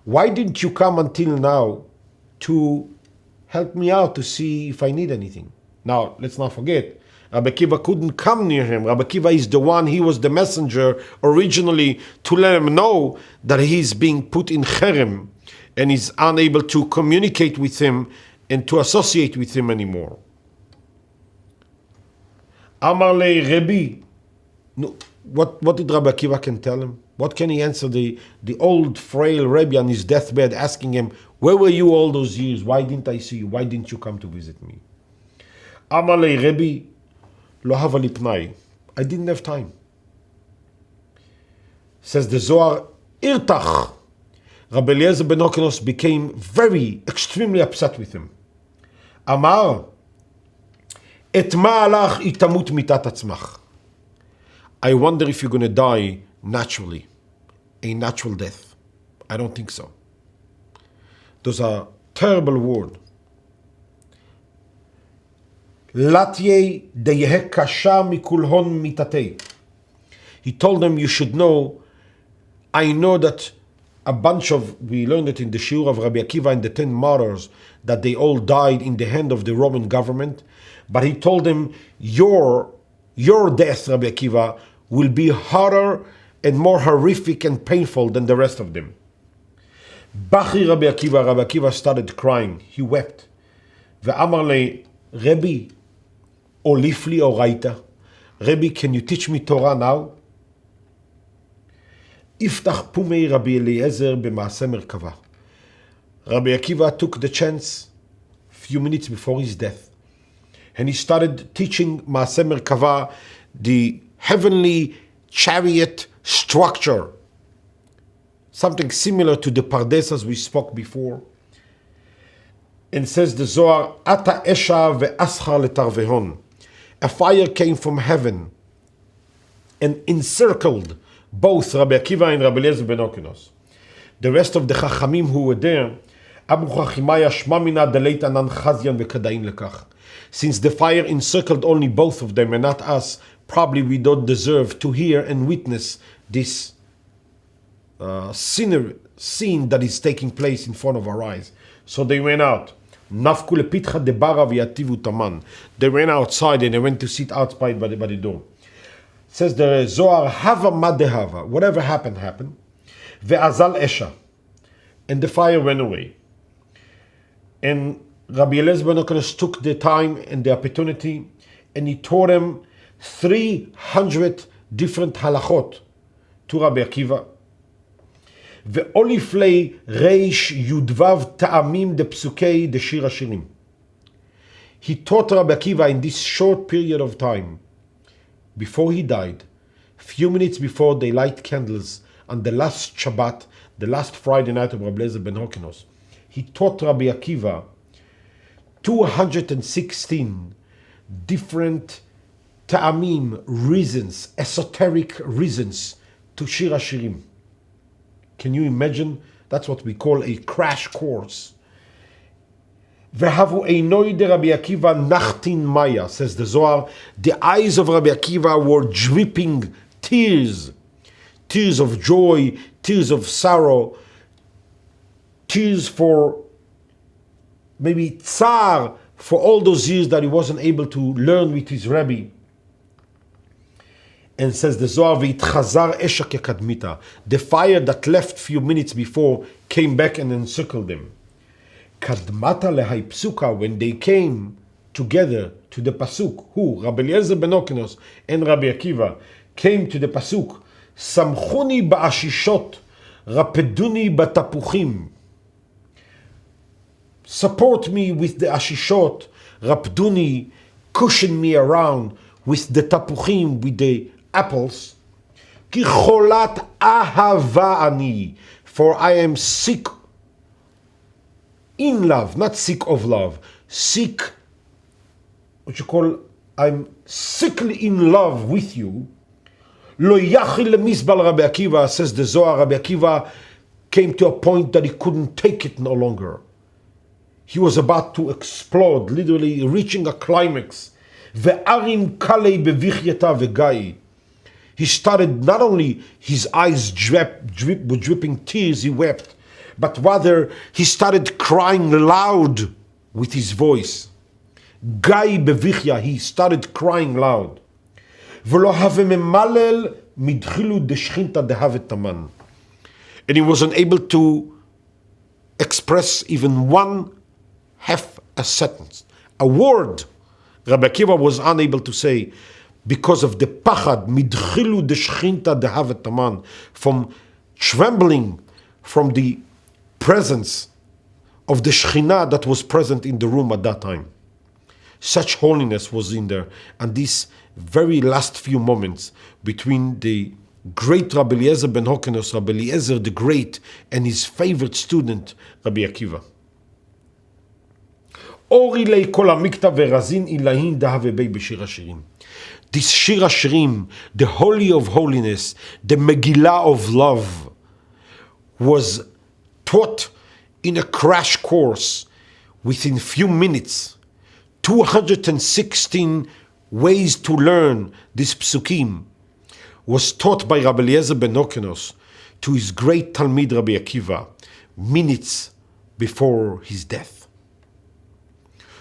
Why didn't you come until now to help me out to see if I need anything? Now, let's not forget, Rabbi Akiva couldn't come near him. Rabbi Akiva is the one, he was the messenger originally to let him know that he's being put in cherem and is unable to communicate with him and to associate with him anymore. Amar le Rebbe, no, what did Rabbi Akiva can tell him? What can he answer the old frail Rebbe on his deathbed asking him, where were you all those years? Why didn't I see you? Why didn't you come to visit me? Amar lei Rebbe, lo hava li pnai. I didn't have time. Says the Zohar, irtach. Rabbi Eliezer ben Okenos became extremely upset with him. Amar, et ma'alach itamut mitat atzmach. I wonder if you're going to die naturally, a natural death. I don't think so. Those are terrible words. Latye deyeh kasha mikulhon mitatei. He told them, you should know, I know that we learned it in the shiur of Rabbi Akiva and the 10 martyrs, that they all died in the hand of the Roman government. But he told them, your death, Rabbi Akiva, will be harder and more horrific and painful than the rest of them. Bachi Rabbi Akiva started crying. He wept. Ve'amar le, Rebbe, olif li oraita. Rebbe, can you teach me Torah now? Iftach pumei Rabbi Eliezer b'maaseh merkava. Rabbi Akiva took the chance few minutes before his death, and he started teaching maaseh merkava, the heavenly chariot structure, something similar to the pardes as we spoke before. And says the Zohar, ata esha ve'ascha letarvehon. A fire came from heaven and encircled both Rabbi Akiva and Rabbi Eliezer ben Okenos. The rest of the Chachamim who were there, Abu Chachimaya Shmamina Deleit Anan Chazyan ve'Kadain lekach. Since the fire encircled only both of them and not us, probably we don't deserve to hear and witness this scene that is taking place in front of our eyes. So they went out. Nafku lepitcha debara v'yativu taman. They ran outside and they went to sit outside by the door. Says the Zohar, hava madehava. Whatever happened, happened. Ve'azal esha. And the fire went away. And Rabbi Eliezer ben Okenos took the time and the opportunity, and he taught him 300 different halachot to Rabbi Akiva. Ve'oliflei reish yudvav ta'amim de psukei de shir hashirim. He taught Rabbi Akiva in this short period of time, before he died, few minutes before they light candles on the last Shabbat, the last Friday night of Rabbi Eliezer ben Okenos, he taught Rabbi Akiva 216 different ta'amim, reasons, esoteric reasons to Shir HaShirim. Can you imagine? That's what we call a crash course. Vehavu einoi de Rabbi Akiva nachtin maya, says the Zohar. The eyes of Rabbi Akiva were dripping tears. Tears of joy, tears of sorrow, tears for maybe tsar for all those years that he wasn't able to learn with his Rebbe. And says the Zohar, v'itchazar esha kekadmita. The fire that left few minutes before came back and encircled them. Kadmata lehai psuka, when they came together to the pasuk, who, Rabbi Eliezer ben Okenos and Rabbi Akiva, came to the pasuk, samchuni ba'ashishot, rapeduni batapuchim. Support me with the ashishot, rapduni, cushion me around with the tapuchim, with the apples. Ki cholat ahava ani, for I am sick in love, not sick of love, sick, what you call, I'm sickly in love with you. Lo yachil lemizbal Rabbi Akiva, says the Zohar. Rabbi Akiva came to a point that he couldn't take it no longer. He was about to explode, literally reaching a climax. Ve'arim kalei bevichyata vegai. He started, not only his eyes were dripping tears, he wept, but rather he started crying loud with his voice. Gai bevichya, he started crying loud. And he wasn't able to express even one half a sentence, a word. Rabbi Akiva was unable to say, because of the pachad, midchilu deshchinta dehavet taman, from trembling from the presence of the Shekhinah that was present in the room at that time. Such holiness was in there. And these very last few moments between the great Rabbi Eliezer ben Hokenos, Rabbi Eliezer the Great, and his favorite student, Rabbi Akiva. Orilei kol amikta verazin ilahin dahavebei b'shir hashirim. This Shir Hashirim, the Holy of Holiness, the Megillah of Love, was taught in a crash course within few minutes. 216 ways to learn this psukim was taught by Rabbi Eliezer ben Hokenos to his great Talmid Rabbi Akiva minutes before his death.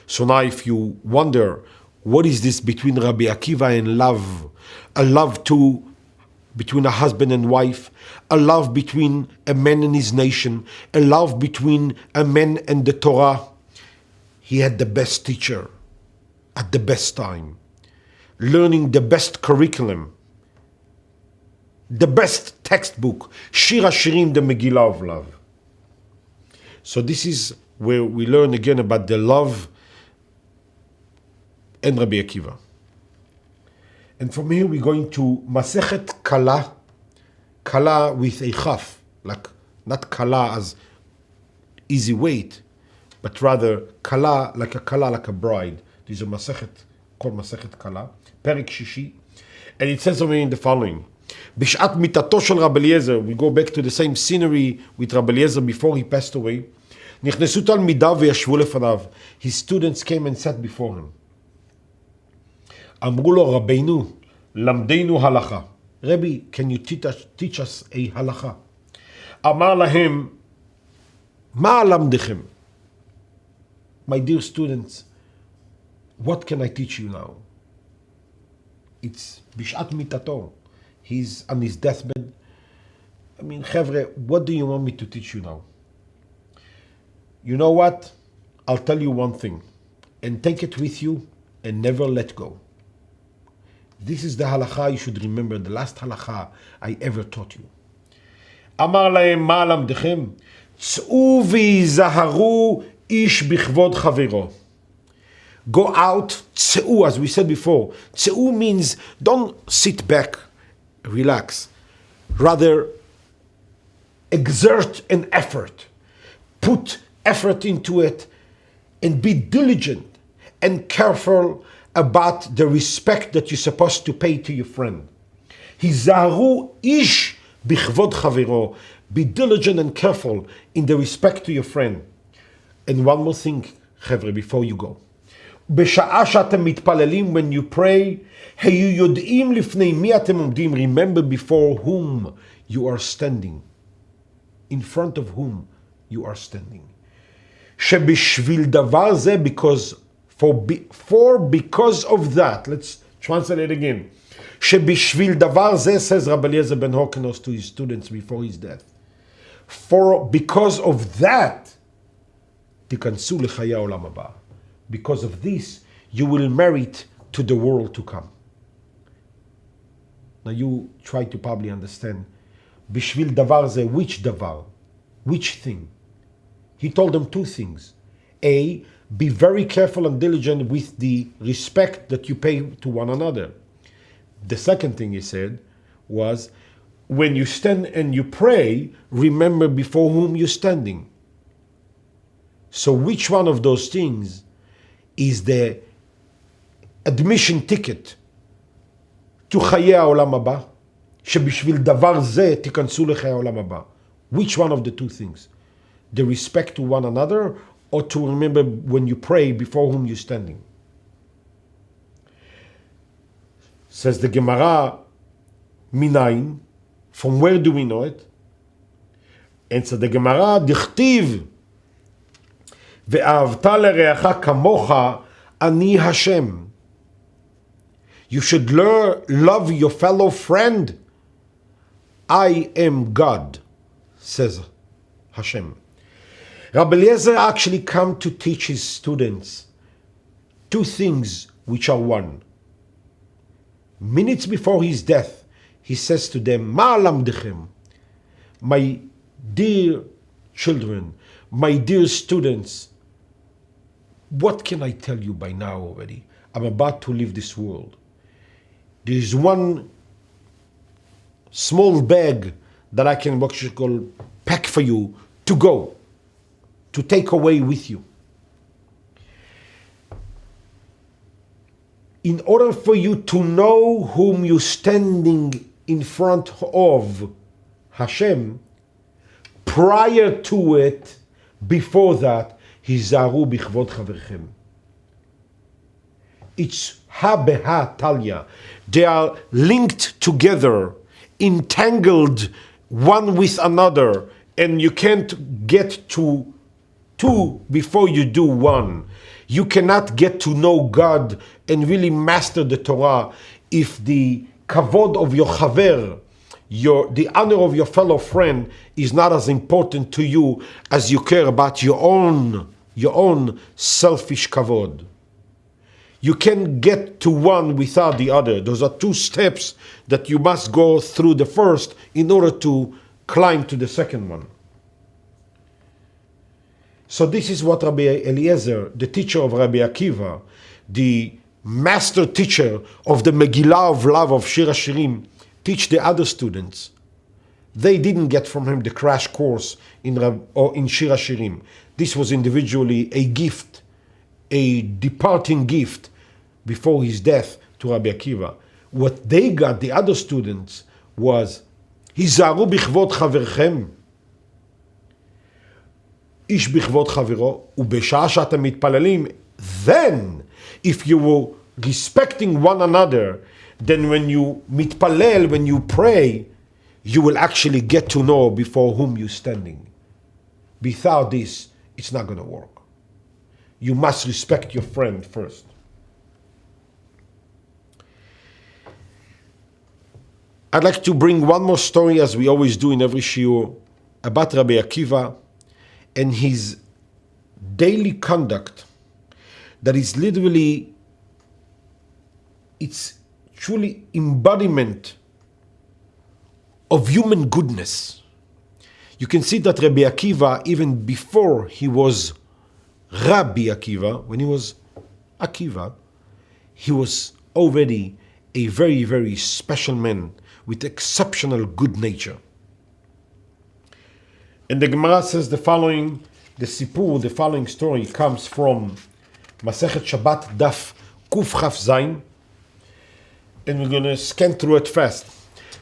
So now if you wonder, what is this between Rabbi Akiva and love? A love between a husband and wife, a love between a man and his nation, a love between a man and the Torah. He had the best teacher at the best time, learning the best curriculum, the best textbook, Shir HaShirim, the Megillah of Love. So this is where we learn again about the love and Rabbi Akiva. And from here we're going to Masechet Kala, Kala with a chaf, like not Kala as easy weight, but rather Kala like a bride. This is a Masechet called Masechet Kala, Perik Shishi, and it says over in the following: Bishat mitato shel Rabbi Eliezer. We go back to the same scenery with Rabbi Eliezer before he passed away. Nichnesu talmidav v'yashvu lefanav. His students came and sat before him. אמרו לו, רבינו, למדנו הלכה. Rabbi, can you teach us a halacha? אמר להם, מה למדכם? My dear students, what can I teach you now? It's בשעת מיתתו. He's on his deathbed. I mean, חבר'ה, what do you want me to teach you now? You know what? I'll tell you one thing, and take it with you and never let go. This is the halacha you should remember, the last halacha I ever taught you. אמר להם, מה למדכם? צאו ויזהרו איש בכבוד חברו. Go out, צאו, as we said before. צאו means don't sit back, relax. Rather, exert an effort. Put effort into it and be diligent and careful about the respect that you're supposed to pay to your friend. היזהרו איש בכבוד חברו. Be diligent and careful in the respect to your friend. And one more thing, חבר'ה, before you go. בשעה שאתם מתפללים, when you pray, היו יודעים לפני מי אתם עומדים. Remember before whom you are standing. In front of whom you are standing. שבשביל דבר זה, because of that, let's translate it again. שבשביל דבר זה, says Rabbi Eliezer ben Hokenos to his students before his death. Because of that, תיכנסו לחיי העולם הבא. Because of this, you will merit to the world to come. Now you try to probably understand. בשביל דבר זה, which דבר? Which thing? He told them two things. A, be very careful and diligent with the respect that you pay to one another. The second thing he said was, when you stand and you pray, remember before whom you're standing. So which one of those things is the admission ticket to חיי העולם הבא? שבשביל דבר זה תיכנסו לחיי העולם הבא. Which one of the two things? The respect to one another, or to remember when you pray before whom you're standing? Says the Gemara, minayin, from where do we know it? And so the Gemara, dichtiv, ve'ahavta lereacha kamocha, ani Hashem. You should love your fellow friend. I am God, says Hashem. Rabbi Eliezer actually come to teach his students two things which are one. minutes before his death, he says to them, Ma lamdechem, my dear children, my dear students, what can I tell you by now already? I'm about to leave this world. There is one small bag that I can pack for you to go, to take away with you. In order for you to know whom you're standing in front of, Hashem, prior to it, before that, hizaru bichvod chaverchem. It's ha beha talya. They are linked together, entangled one with another, and you can't get to two before you do one. You cannot get to know God and really master the Torah if the kavod of your chaver, the honor of your fellow friend, is not as important to you as you care about your own selfish kavod. You can get to one without the other. Those are two steps that you must go through the first in order to climb to the second one. So this is what Rabbi Eliezer, the teacher of Rabbi Akiva, the master teacher of the Megillah of love of Shir HaShirim, teach the other students. They didn't get from him the crash course in Shir HaShirim. This was individually a gift, a departing gift before his death to Rabbi Akiva. What they got, the other students, was Hizaru bichvod chaverchem, ish bichvod chavero, ubeshah she'atem mitpalelim. Then, if you were respecting one another, then when you mitpalel, when you pray, you will actually get to know before whom you're standing. Without this, it's not going to work. You must respect your friend first. I'd like to bring one more story, as we always do in every shiur, about Rabbi Akiva and his daily conduct that is literally, it's truly embodiment of human goodness. You can see that Rabbi Akiva, even before he was Rabbi Akiva, when he was Akiva, he was already a very, very special man with exceptional good nature. And the Gemara says the following, the following story comes from Masechet Shabbat Daf Kuf Chaf Zayin, and we're going to scan through it fast.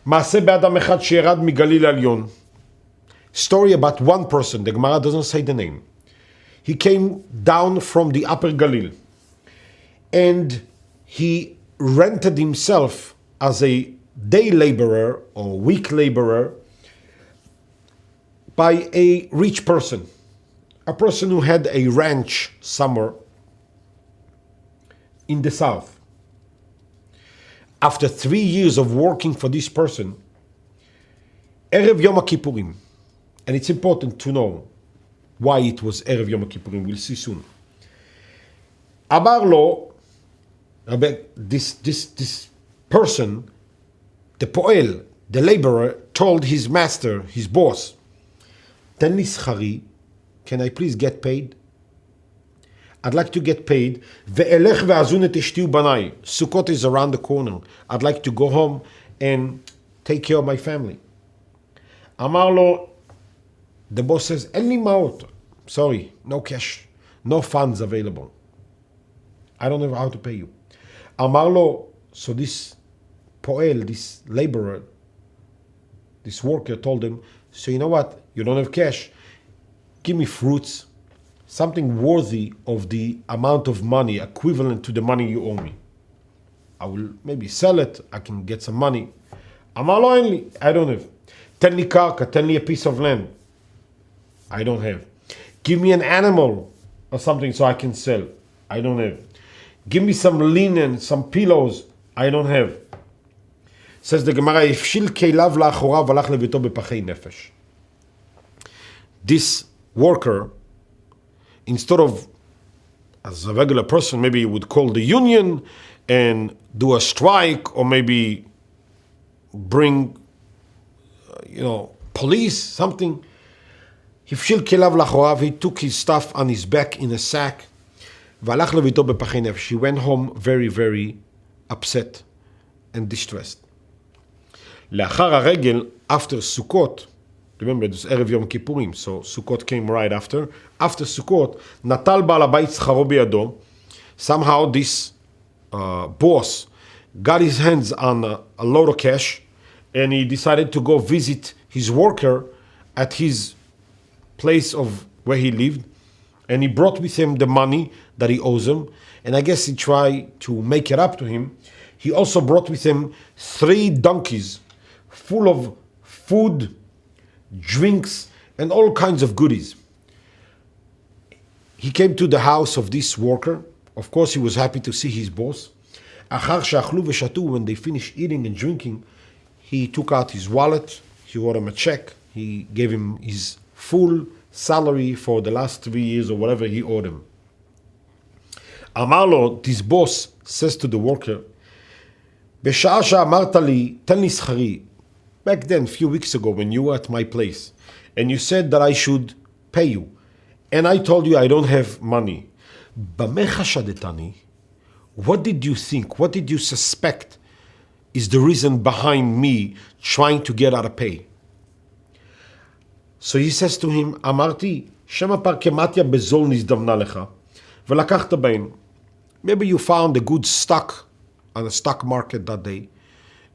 Maaseh be'adam echad she'yerad migalil alyon. Story about one person, the Gemara doesn't say the name. He came down from the upper Galil, and he rented himself as a day laborer or week laborer by a rich person, a person who had a ranch somewhere in the south. After 3 years of working for this person, Erev Yom HaKippurim, and it's important to know why it was Erev Yom HaKippurim, we'll see soon. Amar lo, this person, the poel, the laborer, told his master, his boss, Ten li schari, can I please get paid? I'd like to get paid. Ve'elech ve'azun et eshti u'banai. Sukkot is around the corner. I'd like to go home and take care of my family. Amar lo, the boss says, En li ma'ot. Sorry, no cash, no funds available. I don't know how to pay you. Amar lo, so this poel, this laborer, this worker told him, so you know what, you don't have cash, give me fruits, something worthy of the amount of money equivalent to the money you owe me. I will maybe sell it, I can get some money. Amar lo en li, I don't have. Ten li karka, tell me a piece of land. I don't have. Give me an animal or something so I can sell. I don't have. Give me some linen, some pillows. I don't have. Says the Gemara, Ifshil keilav la'achorav alach levito bepachei nefesh. This worker, instead of, as a regular person, maybe you would call the union and do a strike or maybe bring, police, something. הפשיל כליו לאחוריו, he took his stuff on his back in a sack, והלך לביתו בפחי נפש. He went home very, very upset and distressed. לאחר הרגל, after סוכות, remember, this ערב יום כיפורים, so סוכות came right after. After סוכות, נטל בעל הבית שכרו בידו. Somehow this boss got his hands on a lot of cash, and he decided to go visit his worker at his place of where he lived, and he brought with him the money that he owes him, and I guess he tried to make it up to him. He also brought with him 3 donkeys full of food, drinks, and all kinds of goodies. He came to the house of this worker. Of course, he was happy to see his boss. אחר שאכלו ושתו, when they finished eating and drinking, he took out his wallet, he wrote him a check, he gave him his full salary for the last 3 years or whatever he owed him. אמר לו, this boss says to the worker, בשעה שאמרת לי, תן לי שכרי, back then, a few weeks ago, when you were at my place, and you said that I should pay you, and I told you I don't have money, במה חשדתני? What did you think? What did you suspect is the reason behind me trying to get out of pay? So he says to him, אמרתי, שמא פרקמטיה בזול נזדמנה לך, ולקחת בהן. Maybe you found a good stock on the stock market that day,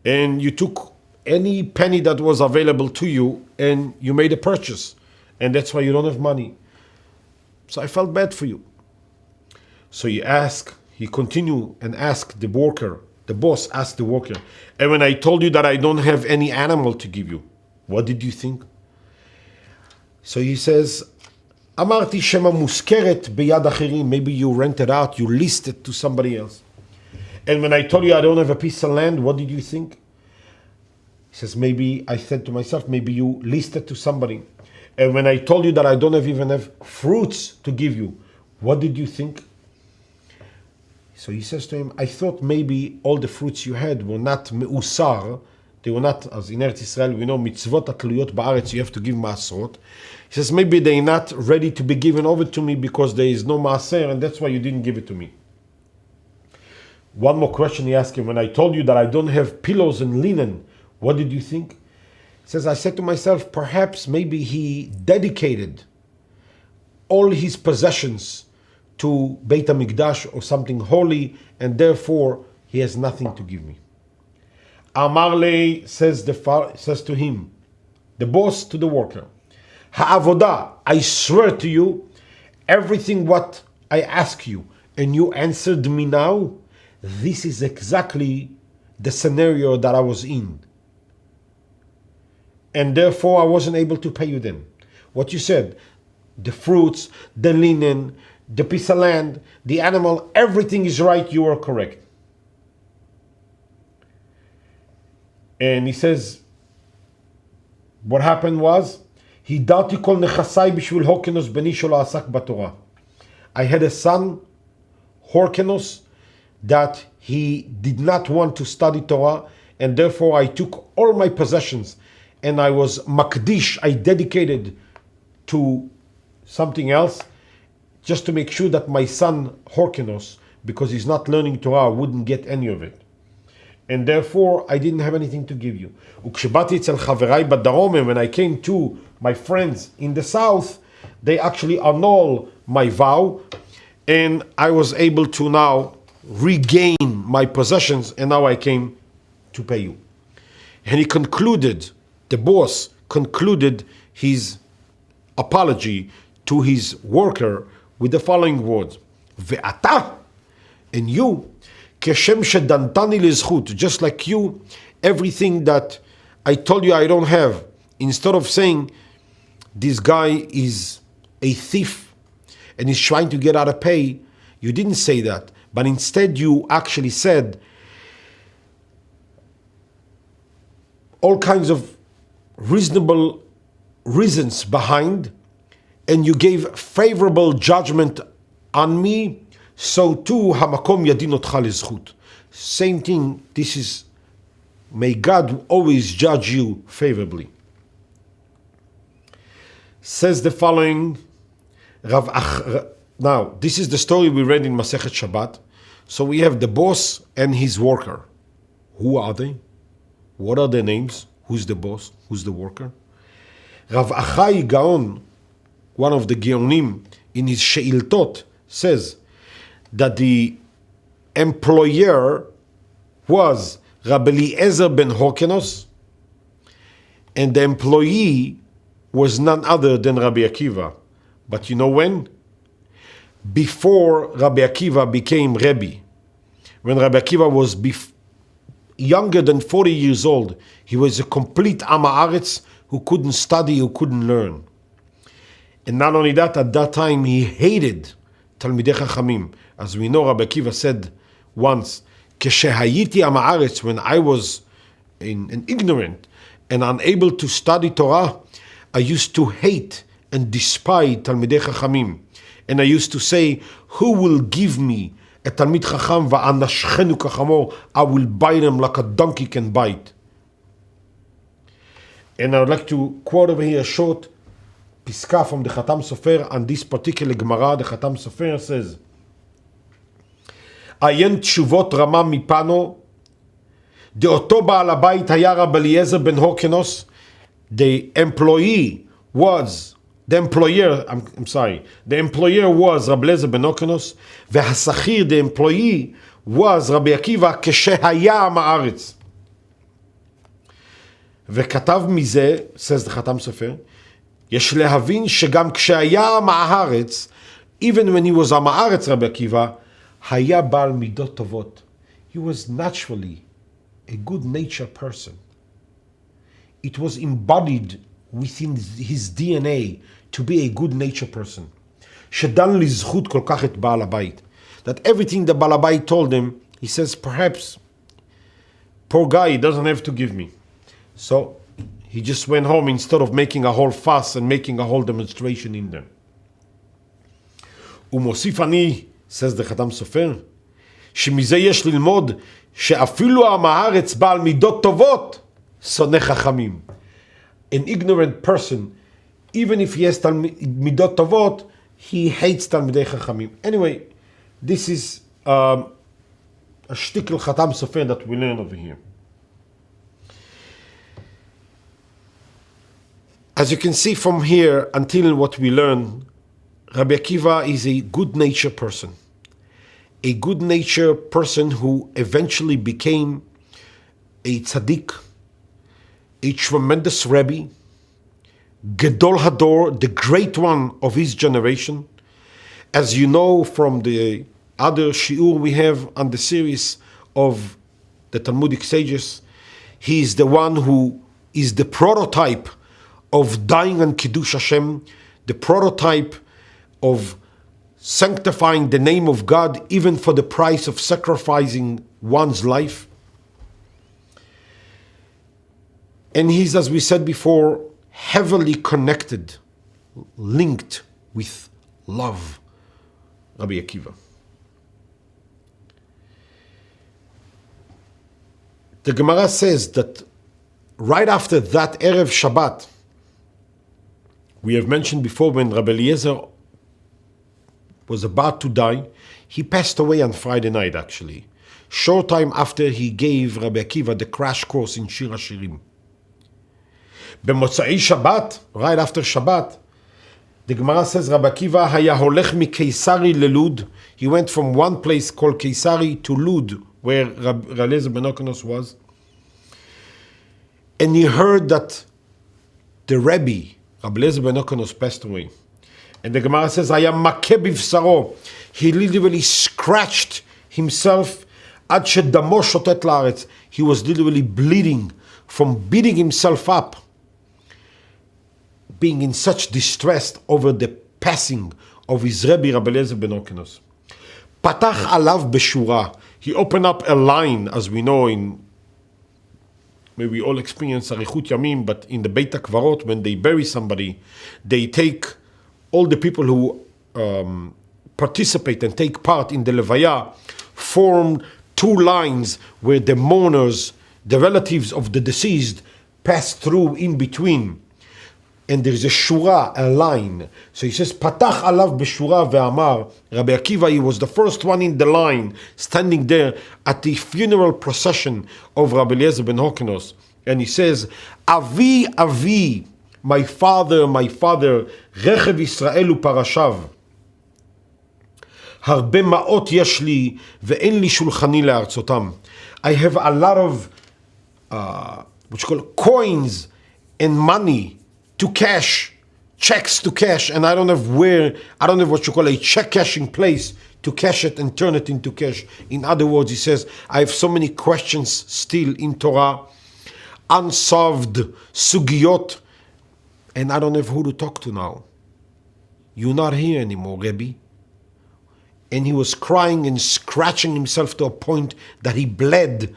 and you took any penny that was available to you, and you made a purchase, and that's why you don't have money. So I felt bad for you. So he continued and asked the worker, the boss asked the worker, and when I told you that I don't have any animal to give you, what did you think? So he says, אמרתי שמא מושכרת ביד אחרים, maybe you rented out, you leased it to somebody else. And when I told you I don't have a piece of land, what did you think? He says, maybe I said to myself, maybe you leased it to somebody. And when I told you that I don't even have fruits to give you, what did you think? So he says to him, I thought maybe all the fruits you had were not me'usar, they were not, as in Eretz Israel, we know, mitzvot atluyot ba'aretz, you have to give ma'asrot. He says, maybe they're not ready to be given over to me because there is no ma'aser, and that's why you didn't give it to me. One more question he asked him, when I told you that I don't have pillows and linen, what did you think? He says, I said to myself, perhaps maybe he dedicated all his possessions to Beit HaMikdash or something holy, and therefore he has nothing to give me. Amar le says to him, the boss to the worker, Ha'avodah, I swear to you, everything what I ask you, and you answered me now, this is exactly the scenario that I was in. And therefore I wasn't able to pay you then. What you said, the fruits, the linen, the piece of land, the animal, everything is right, you are correct. And he says, what happened was, הידרתי כל נכסי בשביל הורקנוס בני שלא עסק בתורה. I had a son, Horkenos, that he did not want to study Torah, and therefore I took all my possessions and I was makdish, I dedicated to something else, just to make sure that my son Horkenos, because he's not learning Torah, wouldn't get any of it. And therefore I didn't have anything to give you. וכשבאתי אצל חבריי בדרום, and when I came to my friends in the south, they actually annul my vow, and I was able to now regain my possessions, and now I came to pay you. And he concluded, the boss concluded his apology to his worker with the following words, ואתה, and you, כשם שדנתני לזכות, just like you, everything that I told you I don't have, instead of saying this guy is a thief and he's trying to get out of pay, you didn't say that, but instead you actually said all kinds of reasonable reasons behind, and you gave favorable judgment on me, so too, hamakom yadin otcha lezchut. Same thing, this is, may God always judge you favorably. Says the following, now, this is the story we read in Masechet Shabbat. So we have the boss and his worker. Who are they? What are their names? Who's the boss? Who's the worker? Rav Achai Gaon, one of the Geonim, in his Sheiltot, says that the employer was Rabbi Eliezer ben Horkenos, and the employee was none other than Rabbi Akiva. But you know when? Before Rabbi Akiva became Rebbe. When Rabbi Akiva was younger than 40 years old, he was a complete Am Haaretz who couldn't study, who couldn't learn. And not only that, at that time he hated Talmidei Chachamim. As we know, Rabbi Akiva said once, Keshehayiti Am Haaretz, when I was ignorant and unable to study Torah, I used to hate and despise Talmidei Chachamim. And I used to say, who will give me a Talmid Chacham va'anashchenu kachamor? I will bite him like a donkey can bite. And I would like to quote over here a short piska from the Khatam Sofer on this particular Gemara. The Khatam Sofer says, Ayen tshuvot rama mipano, deoto ba'al habayit haya Rabbi Eliezer ben Horkenos. The employer was Rabbi Eliezer ben Horkenos, והשכיר, the employee, was Rabbi Akiva, כשהיה עם הארץ. וכתב מזה, says the חתם סופר, יש להבין שגם כשהיה עם הארץ, even when he was עם הארץ, Rabbi Akiva, היה בעל מידות טובות. He was naturally a good-natured person. It was embodied within his DNA to be a good-natured person. שדן לזכות כל כך את בעל הבית. That everything the בעל הבית told him, he says, perhaps, poor guy, he doesn't have to give me. So he just went home instead of making a whole fuss and making a whole demonstration in there. ומוסיף אני, says the חתם סופר, שמזה יש ללמוד שאפילו עם הארץ בעל מידות טובות, שונא חכמים. An ignorant person, even if he has midot tovot, he hates Talmidei Chachamim. Anyway, this is a shtickle Khatam Sofer that we learn over here. As you can see from here until what we learn, Rabbi Akiva is a good-natured person. A good-natured person who eventually became a tzaddik, a tremendous Rebbe, Gedol Hador, the great one of his generation. As you know from the other shiur we have on the series of the Talmudic sages, he is the one who is the prototype of dying on Kiddush Hashem, the prototype of sanctifying the name of God even for the price of sacrificing one's life. And he's, as we said before, heavily connected, linked with love, Rabbi Akiva. The Gemara says that right after that Erev Shabbat, we have mentioned before when Rabbi Eliezer was about to die, he passed away on Friday night actually, short time after he gave Rabbi Akiva the crash course in Shir HaShirim. במוצאי שבת, right after Shabbat, the Gemara says Rabbi Akiva היה הולך מקיסרי ללוד. He went from one place called Keisari to Lud, where Rabbi Eliezer ben Horkenos was. And he heard that the Rebbe, Rabbi Eliezer ben Horkenos, passed away. And the Gemara says, היה מכה בבשרו. He literally scratched himself עד שדמו שוטט לארץ. He was literally bleeding from beating himself up, being in such distress over the passing of his Rebbe, Rabbi Eliezer ben Horkenos. Patach alav beshura. He opened up a line, as we know in, maybe we all experience Arichut Yamim, but in the Beit HaKvarot, when they bury somebody, they take all the people who participate and take part in the Levaya, form two lines where the mourners, the relatives of the deceased, pass through in between. And there's a shura, a line. So he says, Patach alav b'shura ve'amar. Rabbi Akiva, he was the first one in the line, standing there at the funeral procession of Rabbi Eliezer ben Hokenos. And he says, Avi, Avi, my father, Rechev Yisrael uparashav. Harbe ma'ot yesh li, ve'en li shulchani le'artzotam. I have a lot of, what you call coins and money to cash, checks to cash, and I don't have what you call a check cashing place to cash it and turn it into cash. In other words, he says, I have so many questions still in Torah, unsolved sugiyot, and I don't have who to talk to now. You're not here anymore, Rebbe. And he was crying and scratching himself to a point that he bled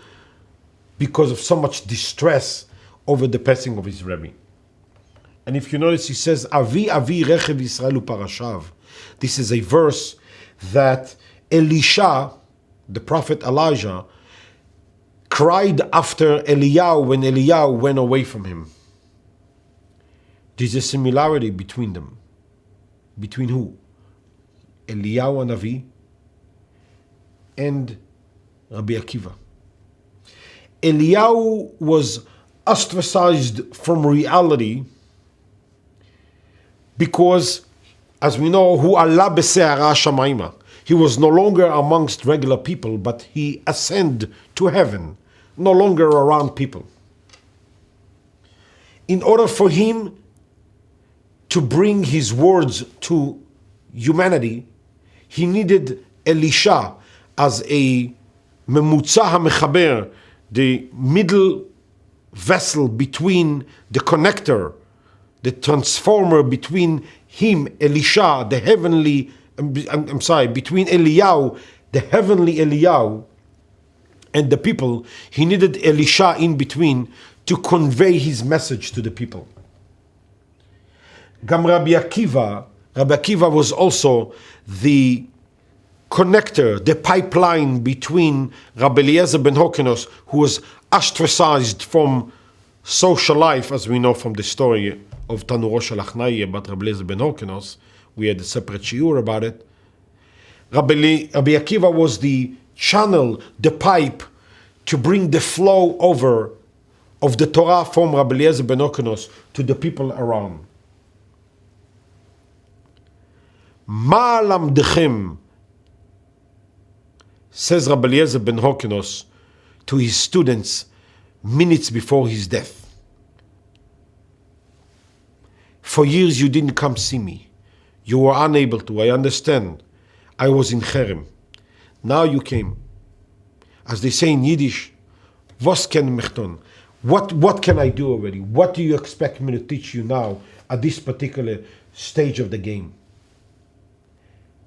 because of so much distress over the passing of his Rebbe. And if you notice, he says, Avi, Avi, Rechev Yisrael uparashav. This is a verse that Elisha, the prophet Elijah, cried after Eliyahu when Eliyahu went away from him. There's a similarity between them. Between who? Eliyahu Hanavi and Rabbi Akiva. Eliyahu was ostracized from reality because, as we know, hu Allah b'se'ara shamayma. He was no longer amongst regular people, but he ascended to heaven, no longer around people. In order for him to bring his words to humanity, he needed Elisha as a memutza hamechaber, the middle vessel between the connector, the transformer between him, Elisha, the heavenly, between Eliyahu, the heavenly Eliyahu, and the people. He needed Elisha in between to convey his message to the people. Gam Rabbi Akiva was also the connector, the pipeline between Rabbi Eliezer ben Hokenos, who was ostracized from social life, as we know from the story of Tanuro Shel Achnai about Rabbi Eliezer ben Hokenos. We had a separate shiur about it. Rabbi Akiva was the channel, the pipe, to bring the flow over of the Torah from Rabbi Eliezer ben Hokenos to the people around. Ma lamdechem, says Rabbi Eliezer ben Hokenos to his students minutes before his death. For years you didn't come see me. You were unable to, I understand. I was in Cherem. Now you came. As they say in Yiddish, was ken mechton? What can I do already? What do you expect me to teach you now at this particular stage of the game?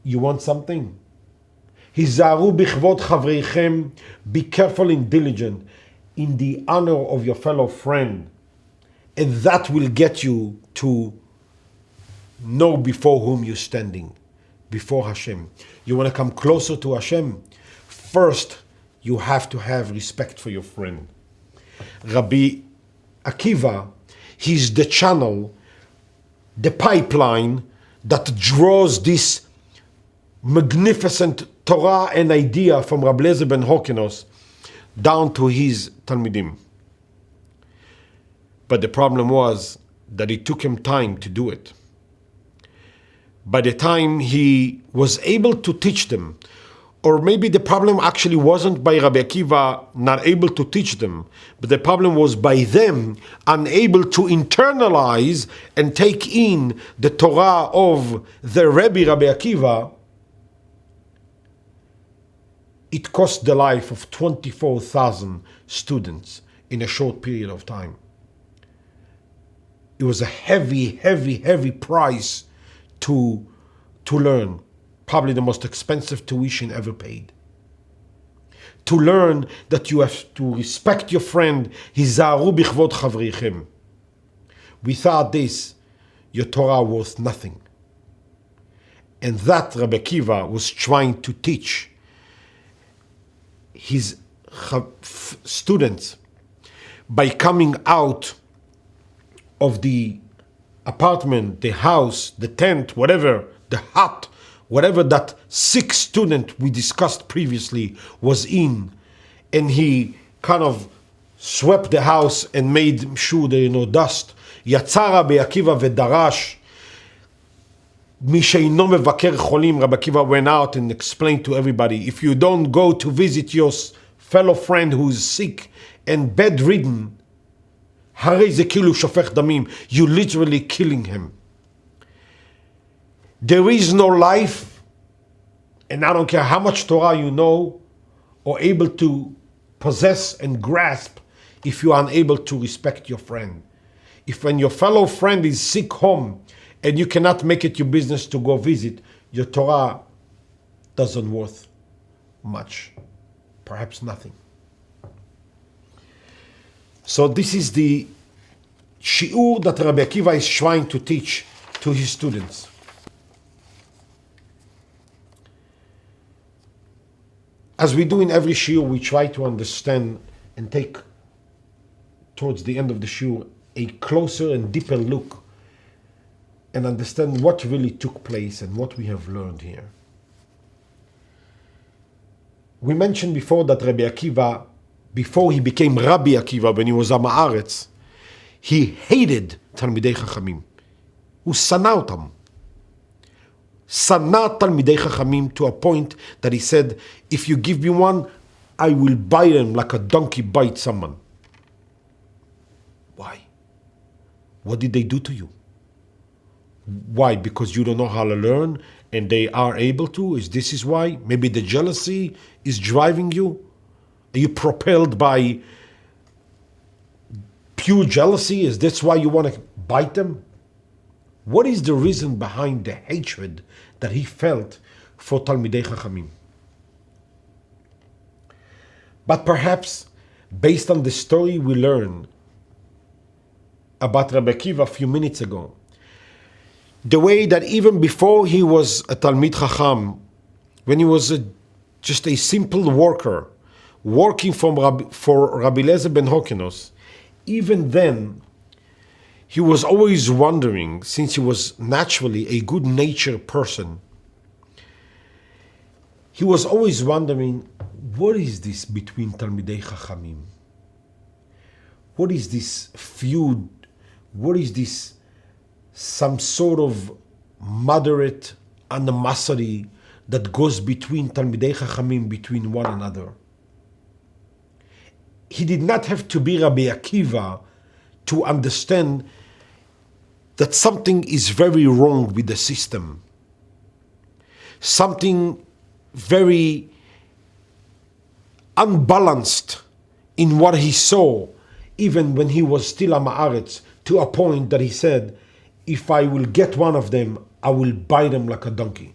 You want something? Hizaru bichvod chavreichem, be careful and diligent in the honor of your fellow friend, and that will get you to know before whom you're standing, before Hashem. You want to come closer to Hashem? First, you have to have respect for your friend. Rabbi Akiva, he's the channel, the pipeline that draws this magnificent Torah and idea from Rabbi Eliezer ben Hokenos down to his Talmidim. But the problem was that it took him time to do it. By the time he was able to teach them, or maybe the problem actually wasn't by Rabbi Akiva not able to teach them, but the problem was by them unable to internalize and take in the Torah of their Rebbe, Rabbi Akiva. It cost the life of 24,000 students in a short period of time. It was a heavy, heavy, heavy price to learn. Probably the most expensive tuition ever paid. To learn that you have to respect your friend. Hizaru bichvod chavreichem. Without this, your Torah worth nothing. And that Rabbi Akiva was trying to teach. his students by coming out of the apartment, the house, the tent, whatever, the hut, whatever that sick student we discussed previously was in, and he kind of swept the house and made sure there is no dust. יצא רבי עקיבא ודרש מי שאינו מבקר חולים. Rabbi Akiva went out and explained to everybody, if you don't go to visit your fellow friend who is sick and bedridden, הרי זה כאילו שופך דמים. You're literally killing him. There is no life, and I don't care how much Torah you know or able to possess and grasp, if you are unable to respect your friend. If when your fellow friend is sick home and you cannot make it your business to go visit, your Torah doesn't worth much, perhaps nothing. So this is the shiur that Rabbi Akiva is trying to teach to his students. As we do in every shiur, we try to understand and take towards the end of the shiur a closer and deeper look and understand what really took place and what we have learned here. We mentioned before that Rabbi Akiva, before he became Rabbi Akiva, when he was Am Haaretz, he hated Talmidei Chachamim. הוא שנא אותם. שנא Talmidei Chachamim to a point that he said, if you give me one, I will bite him like a donkey bites someone. Why? What did they do to you? Why? Because you don't know how to learn and they are able to? This is why? Maybe the jealousy is driving you? Are you propelled by pure jealousy? Is this why you want to bite them? What is the reason behind the hatred that he felt for Talmidei Chachamim? But perhaps, based on the story we learned about Rabbi Akiva a few minutes ago, the way that even before he was a Talmid Chacham, when he was just a simple worker, working for Rabbi Eliezer ben Hokenos, even then, he was always wondering, since he was naturally a good-natured person, he was always wondering, what is this between Talmidei Chachamim? What is this feud? What is this some sort of moderate animosity that goes between Talmidei Chachamim, between one another? He did not have to be Rabbi Akiva to understand that something is very wrong with the system. Something very unbalanced in what he saw, even when he was still Am Haaretz, to a point that he said, if I will get one of them, I will bite them like a donkey.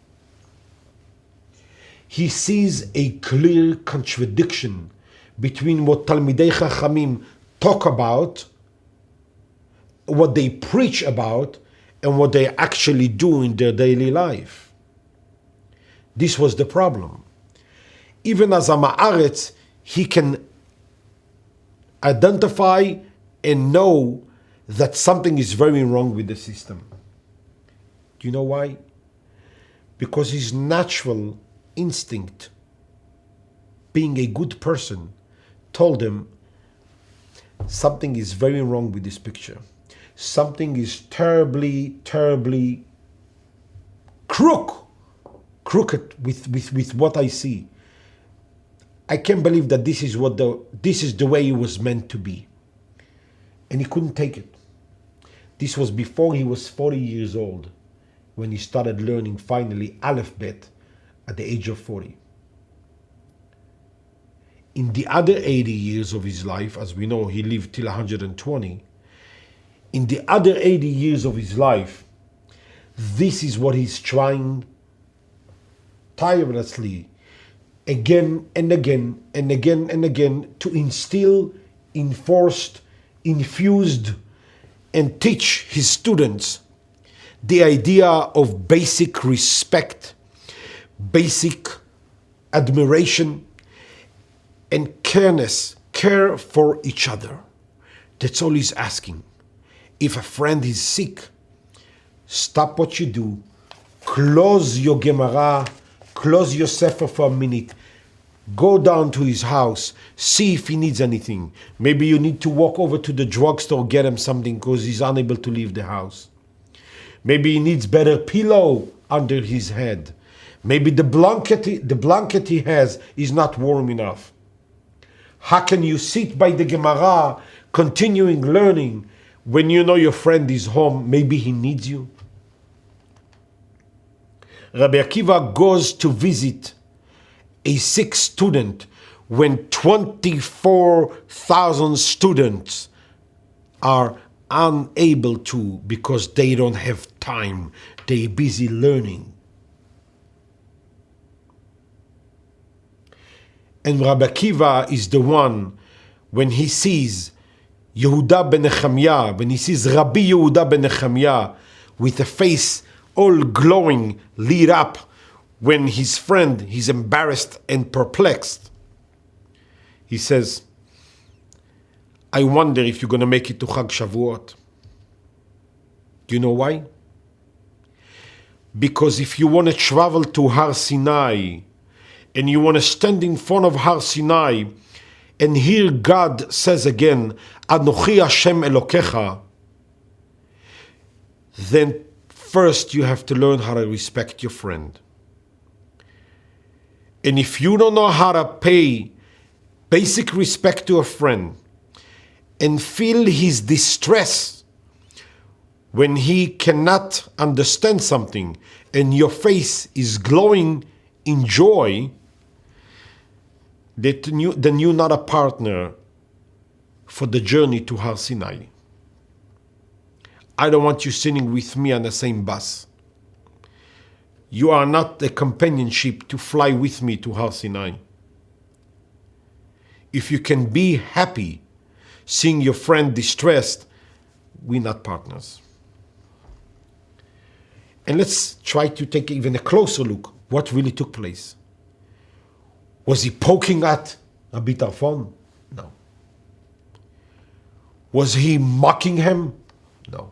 He sees a clear contradiction between what Talmidei Chachamim talk about, what they preach about, and what they actually do in their daily life. This was the problem. Even as Am Haaretz, he can identify and know that something is very wrong with the system. Do you know why? Because his natural instinct, being a good person, told him something is very wrong with this picture. Something is terribly, terribly crooked with what I see. I can't believe that this is the way it was meant to be. And he couldn't take it. This was before he was 40 years old, when he started learning finally Aleph Bet at the age of 40. In the other 80 years of his life, as we know, he lived till 120. In the other 80 years of his life, this is what he's trying tirelessly, again and again and again and again, to instill, enforced, infused, and teach his students the idea of basic respect, basic admiration, and care for each other. That's all he's asking. If a friend is sick, stop what you do, close your Gemara, close your Sefer for a minute, go down to his house, see if he needs anything. Maybe you need to walk over to the drugstore, get him something because he's unable to leave the house. Maybe he needs better pillow under his head. Maybe the blanket he has is not warm enough. How can you sit by the Gemara, continuing learning, when you know your friend is home? Maybe he needs you. Rabbi Akiva goes to visit a sick student when 24,000 students are unable to because they don't have time. They're busy learning. And Rabbi Akiva is the one, when he sees Yehuda ben Nechemiah, when he sees Rabbi Yehuda ben Nechemiah with a face all glowing, lit up, when his friend is embarrassed and perplexed, he says, I wonder if you're going to make it to Chag Shavuot. Do you know why? Because if you want to travel to Har Sinai and you want to stand in front of Har Sinai and hear God says again, Anochi Hashem Elokecha, then first you have to learn how to respect your friend. And if you don't know how to pay basic respect to a friend and feel his distress when he cannot understand something and your face is glowing in joy, then you're not a partner for the journey to Har Sinai. I don't want you sitting with me on the same bus. You are not a companionship to fly with me to Har Sinai. If you can be happy seeing your friend distressed, we're not partners. And let's try to take even a closer look. What really took place? Was he poking at Rabbi Tarfon? No. Was he mocking him? No.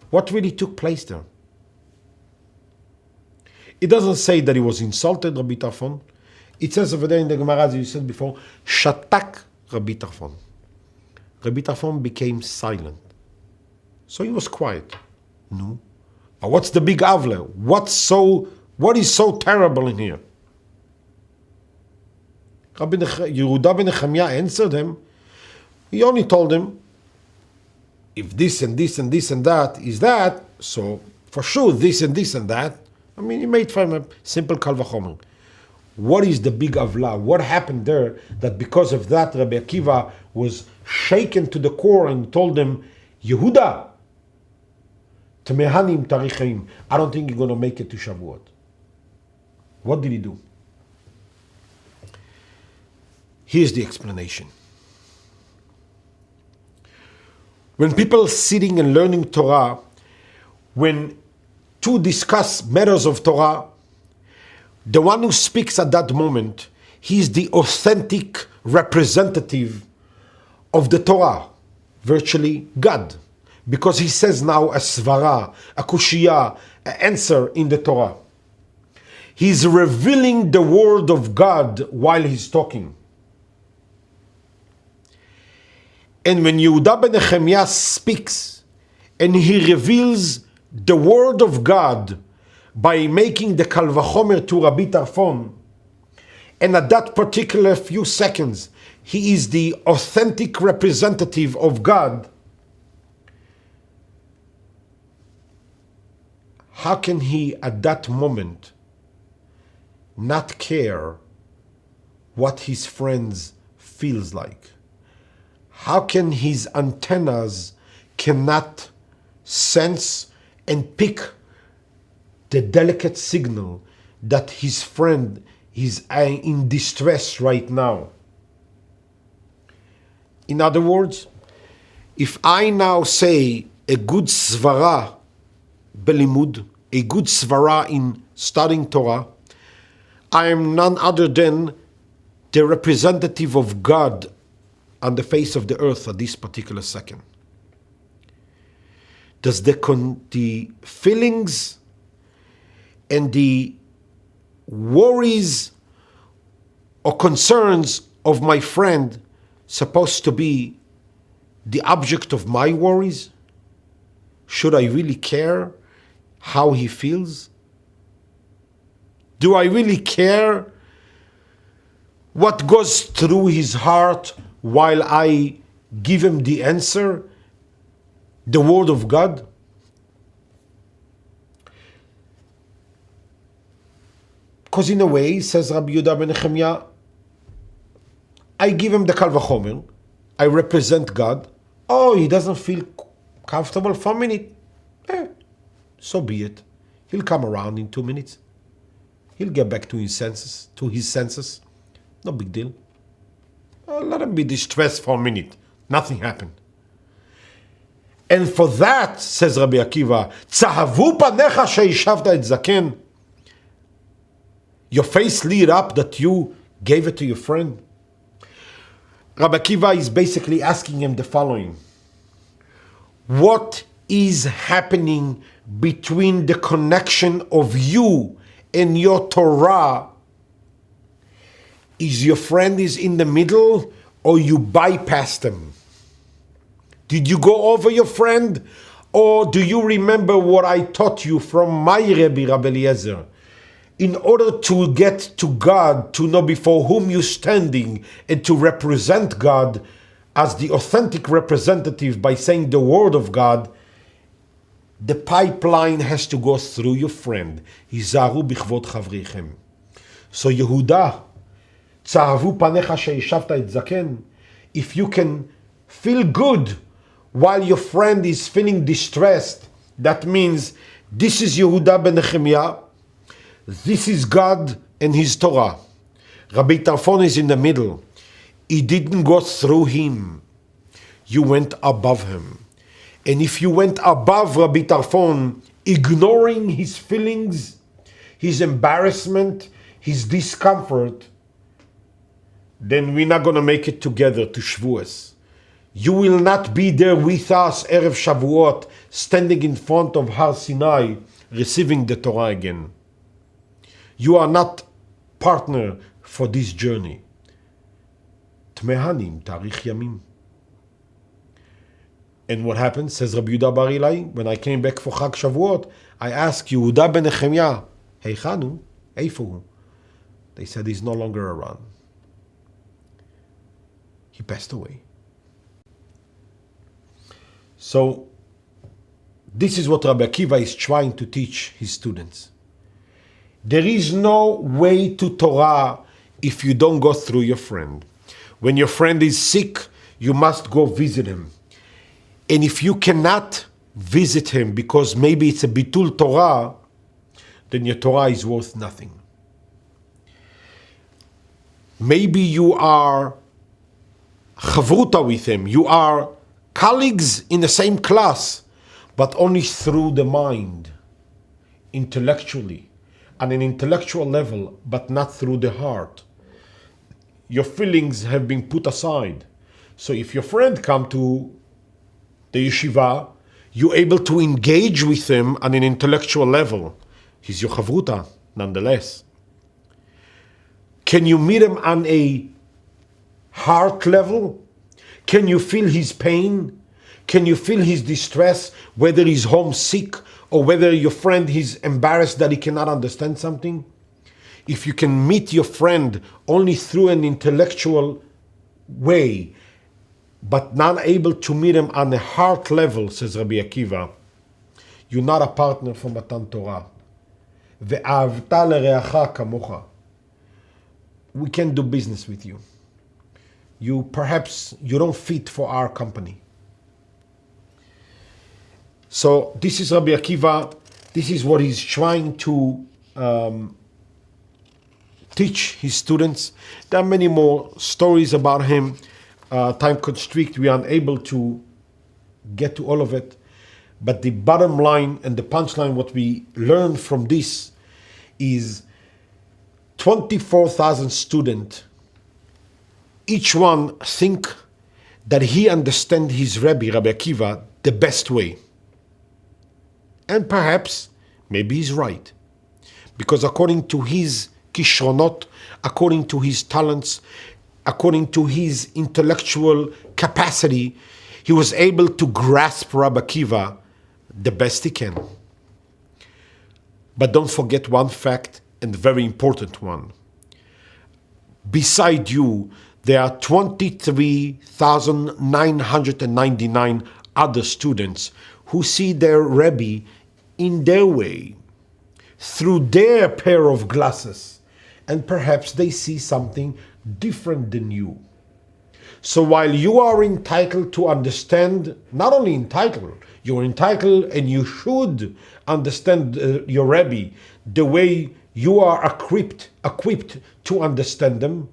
What really took place there? It doesn't say that he was insulted, Rabbi Tarfon. It says over there in the Gemara, as you said before, Shatak Rabbi Tarfon. Rabbi Tarfon became silent. So he was quiet. No. But what's the big avle? What is so terrible in here? Rabbi Yehuda ben Nechemiah answered him. He only told him, if this and this and this and that is that, so for sure this and this and that. I mean, he made from a simple kal vachomer. What is the big avla? What happened there that because of that Rabbi Akiva was shaken to the core and told him, Yehuda, Tmehanim tarichaim, I don't think you're going to make it to Shavuot. What did he do? Here's the explanation. When people sitting and learning Torah, when to discuss matters of Torah, the one who speaks at that moment, he is the authentic representative of the Torah, virtually God. Because he says now a svara, a kushiyah, an answer in the Torah. He's revealing the word of God while he's talking. And when Yehuda ben Nechemiah speaks and he reveals the word of God by making the kal vachomer to Rabbi Tarfon, and at that particular few seconds, he is the authentic representative of God, how can he at that moment not care what his friends feels like? How can his antennas cannot sense and pick the delicate signal that his friend is in distress right now? In other words, if I now say a good svara belimud, a good svara in studying Torah, I am none other than the representative of God on the face of the earth at this particular second? Does the feelings and the worries or concerns of my friend supposed to be the object of my worries? Should I really care how he feels? Do I really care what goes through his heart while I give him the answer, the word of God? Because in a way, says Rabbi Yehuda ben Nehemiah, I give him the Kal Vachomer, I represent God. Oh, he doesn't feel comfortable for a minute. So be it. He'll come around in 2 minutes. He'll get back to his senses. No big deal. Let him be distressed for a minute. Nothing happened. And for that, says Rabbi Akiva, Tzahavu panecha sheishavta et zaken. Your face lit up that you gave it to your friend. Rabbi Akiva is basically asking him the following. What is happening between the connection of you and your Torah? Is your friend is in the middle or you bypassed him? Did you go over your friend, or do you remember what I taught you from my Rabbi Eliezer? In order to get to God, to know before whom you're standing, and to represent God as the authentic representative by saying the word of God, the pipeline has to go through your friend. Hizaru bichvot chavrichem. So Yehuda, tzahavu panecha sheishavta et zaken. If you can feel good while your friend is feeling distressed, that means this is Yehuda ben Nehemiah, this is God and His Torah. Rabbi Tarfon is in the middle. He didn't go through him. You went above him. And if you went above Rabbi Tarfon, ignoring his feelings, his embarrassment, his discomfort, then we're not going to make it together to Shavuos. You will not be there with us, Erev Shavuot, standing in front of Har Sinai, receiving the Torah again. You are not partner for this journey. Tmehanim, Tarich Yamim. And what happened, says Rabbi Yehuda bar Ilai, when I came back for Chag Shavuot, I asked Yehuda ben Nehemiah, Heichanu, Eifu. They said he's no longer around. He passed away. So, this is what Rabbi Akiva is trying to teach his students. There is no way to Torah if you don't go through your friend. When your friend is sick, you must go visit him. And if you cannot visit him because maybe it's a bitul Torah, then your Torah is worth nothing. Maybe you are chavruta with him, you are colleagues in the same class, but only through the mind, intellectually, on an intellectual level, but not through the heart. Your feelings have been put aside. So if your friend come to the yeshiva, you're able to engage with him on an intellectual level. He's your chavruta, nonetheless. Can you meet him on a heart level? Can you feel his pain? Can you feel his distress, whether he's homesick or whether your friend is embarrassed that he cannot understand something? If you can meet your friend only through an intellectual way, but not able to meet him on a heart level, says Rabbi Akiva, you're not a partner for Matan Torah. Ve'avta lereacha kamocha. We can't do business with you. You don't fit for our company. So this is Rabbi Akiva. This is what he's trying to teach his students. There are many more stories about him. Time constrict, we are unable to get to all of it. But the bottom line and the punchline, what we learn from this is 24,000 students each one think that he understands his Rabbi Akiva, the best way. And perhaps, maybe he's right. Because according to his kishronot, according to his talents, according to his intellectual capacity, he was able to grasp Rabbi Akiva the best he can. But don't forget one fact, and very important one. Beside you, there are 23,999 other students who see their Rebbe in their way, through their pair of glasses, and perhaps they see something different than you. So while you are entitled to understand, not only entitled, you're entitled and you should understand your Rebbe the way you are equipped to understand them,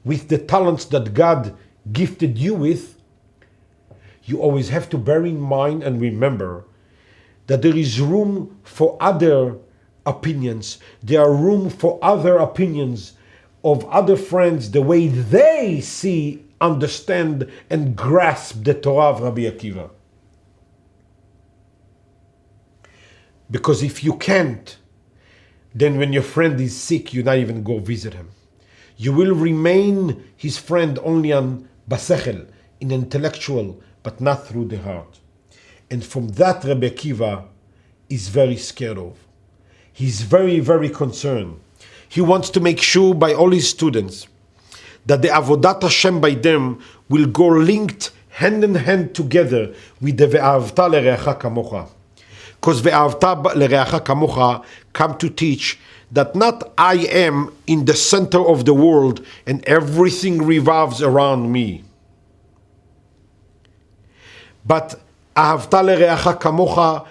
with the talents that God gifted you with, you always have to bear in mind and remember that there is room for other opinions. There are room for other opinions of other friends, the way they see, understand, and grasp the Torah of Rabbi Akiva. Because if you can't, then when your friend is sick, you not even go visit him. You will remain his friend only on basechel, in intellectual, but not through the heart. And from that, Rabbi Akiva is very scared of. He's very, very concerned. He wants to make sure by all his students that the Avodat Hashem by them will go linked hand in hand together with the Ve'ahavta l'reacha kamocha. Because Ve'ahavta l'reacha kamocha come to teach that not I am in the center of the world and everything revolves around me. But Ahavta l'reacha kamocha,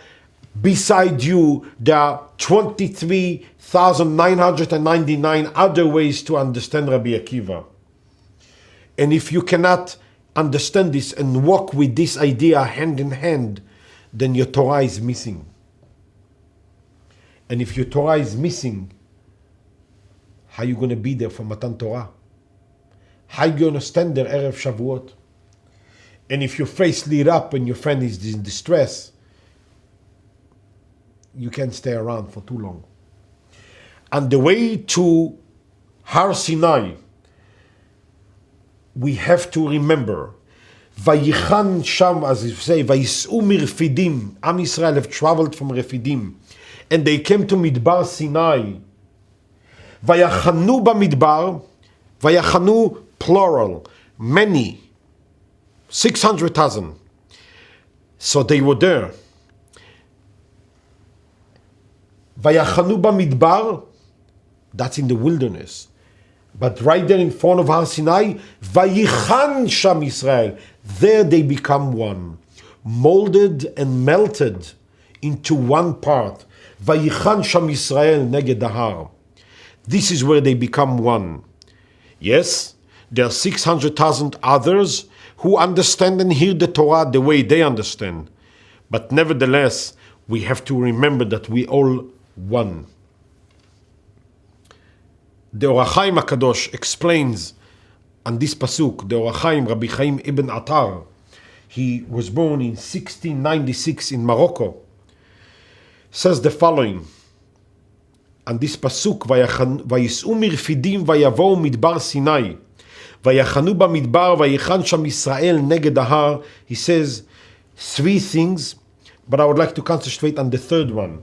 beside you, there are 23,999 other ways to understand Rabbi Akiva. And if you cannot understand this and walk with this idea hand in hand, then your Torah is missing. And if your Torah is missing, how are you going to be there for Matan Torah? How are you going to stand there Erev Shavuot? And if your face lit up and your friend is in distress, you can't stay around for too long. On the way to Har Sinai, we have to remember, Vayichan Sham, as you say, Vayis'u mirfidim. Am Yisrael have traveled from Refidim, and they came to Midbar Sinai. Vayachanu b'midbar, Vayachanu plural, many, 600,000. So they were there. Vayachanu b'midbar, that's in the wilderness. But right there in front of Har Sinai, Vayichan Sham Yisrael, there they become one, molded and melted into one part. Vayichan Sham Yisrael neged Har. This is where they become one. Yes, there are 600,000 others who understand and hear the Torah the way they understand. But nevertheless, we have to remember that we all one. The Or HaChaim HaKadosh explains on this pasuk, the Or HaChaim, Rabbi Chaim ibn Atar, he was born in 1696 in Morocco, says the following, on this pasuk, Vayis'u mirfidim vayavou midbar Sinai, Vayachanu b'midbar vayichan sham Yisrael neged Har. He says three things, but I would like to concentrate on the third one.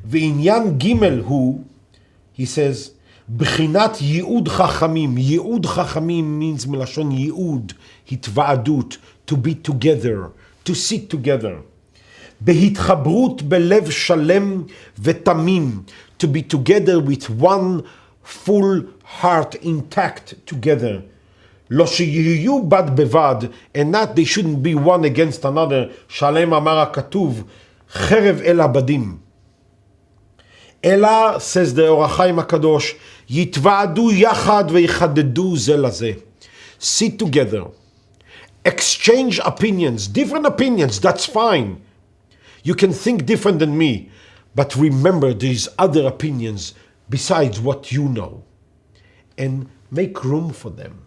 V'inyan gimel hu, he says, B'chinat yi'ud chachamim. Yi'ud chachamim means melashon yi'ud, hitva'adut, to be together, to sit together. Behitchabrut belev shalem v'tamim, to be together with one full heart, intact together. Lo sheyiyu bad bevad, and not they shouldn't be one against another. Shalem amar HaKatuv, cherev el abadim. Ela, says the Or HaChaim HaKadosh, Yitva'adu yachad v'yichadedu ze lazeh. Sit together. Exchange opinions, different opinions, that's fine. You can think different than me, but remember there's other opinions besides what you know. And make room for them.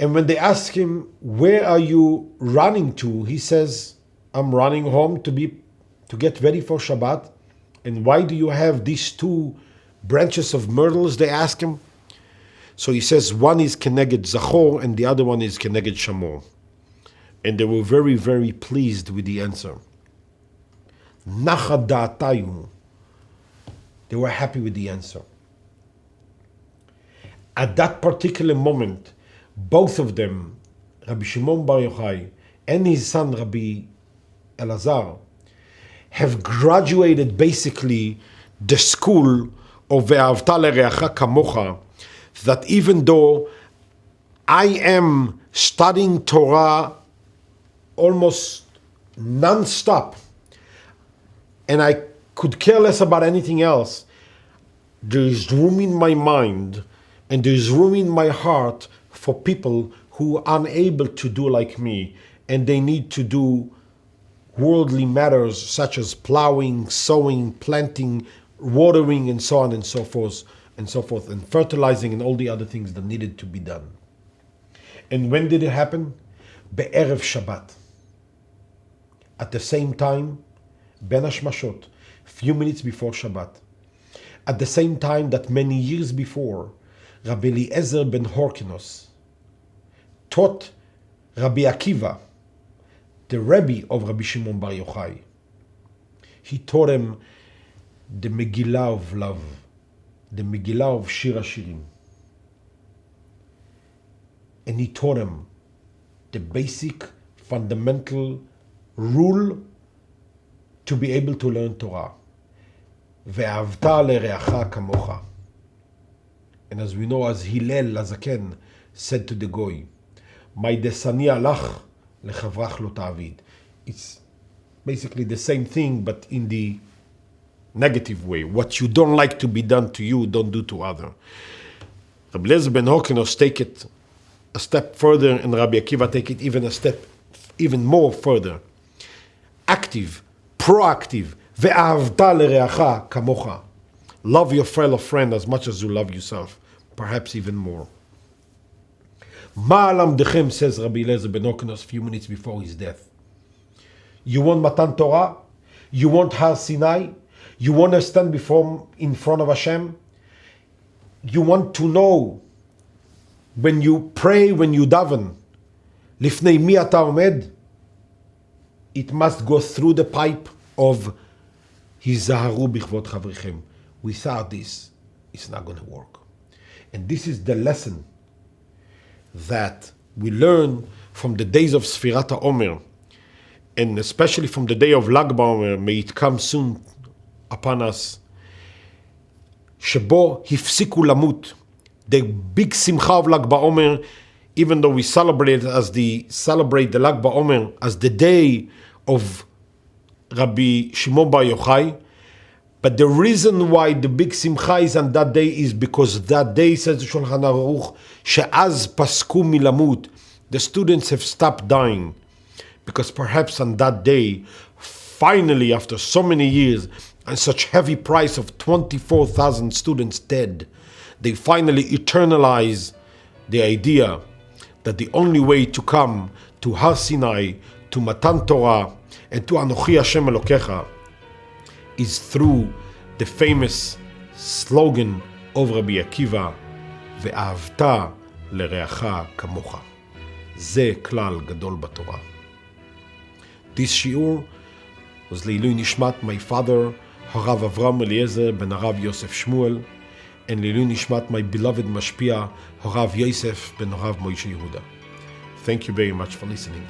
And when they ask him, where are you running to? He says, I'm running home to get ready for Shabbat. And why do you have these two branches of myrtles? They ask him. So he says, one is Keneged Zachor and the other one is Keneged Shamor. And they were very, very pleased with the answer. Nacha da'atayu. They were happy with the answer. At that particular moment, both of them, Rabbi Shimon Bar Yochai and his son Rabbi Elazar, have graduated basically the school of Ve'ahavta l'reacha kamocha, that even though I am studying Torah almost non-stop, and I could care less about anything else, there is room in my mind and there is room in my heart for people who are unable to do like me, and they need to do worldly matters such as plowing, sowing, planting, watering, and so on and so forth, and fertilizing and all the other things that needed to be done. And when did it happen? Be'erev Shabbat. At the same time, Ben Hashmashot, few minutes before Shabbat. At the same time that many years before, Rabbi Eliezer ben Horkinos taught Rabbi Akiva, the Rebbe of Rabbi Shimon Bar Yochai. He taught him the Megillah of love, the Megillah of Shir HaShirim. And he taught him the basic, fundamental rule to be able to learn Torah. Ve'ahavta l'reacha kamocha. And as we know, as Hillel Lazaken said to the Goy, my desani alach lechavrach lo ta'avid. It's basically the same thing, but in the negative way. What you don't like to be done to you, don't do to other. Rabbi Eliezer ben Horkinos take it a step further, and Rabbi Akiva take it even more further. Active, proactive. Ve'ahavta l'reacha kamocha. Love your fellow friend as much as you love yourself, perhaps even more. Ma'alam dechem, says Rabbi Eliezer ben Horkinos a few minutes before his death. You want Matan Torah? You want Har Sinai? You want to stand in front of Hashem? You want to know when you pray, when you daven, Lifnei mi ata omed? It must go through the pipe of Hizaharu bichvot chavrichem. Without this, it's not going to work. And this is the lesson that we learn from the days of Sfirat HaOmer, and especially from the day of Lag BaOmer, may it come soon upon us, שבו הפסיקו למות. The big simcha of Lag BaOmer, even though we celebrate the Lag BaOmer as the day of Rabbi Shimon Bar Yochai, but the reason why the big simcha is on that day is because that day, says the Shulchan Aruch, she'az pasku milamut, the students have stopped dying. Because perhaps on that day, finally, after so many years, and such heavy price of 24,000 students dead, they finally eternalize the idea that the only way to come to Har Sinai, to Matan Torah, and to Anochi Hashem Elokecha is through the famous slogan of Rabbi Akiva, Ve'ahavta l'reacha kamocha. Ze klal gadol b'Torah. This shiur was Leilui Nishmat my father, Harav Avram Eliezer ben Harav Yosef Shmuel, and Leilui Nishmat my beloved Mashpia, Harav Yosef ben Harav Moshe Yehuda. Thank you very much for listening.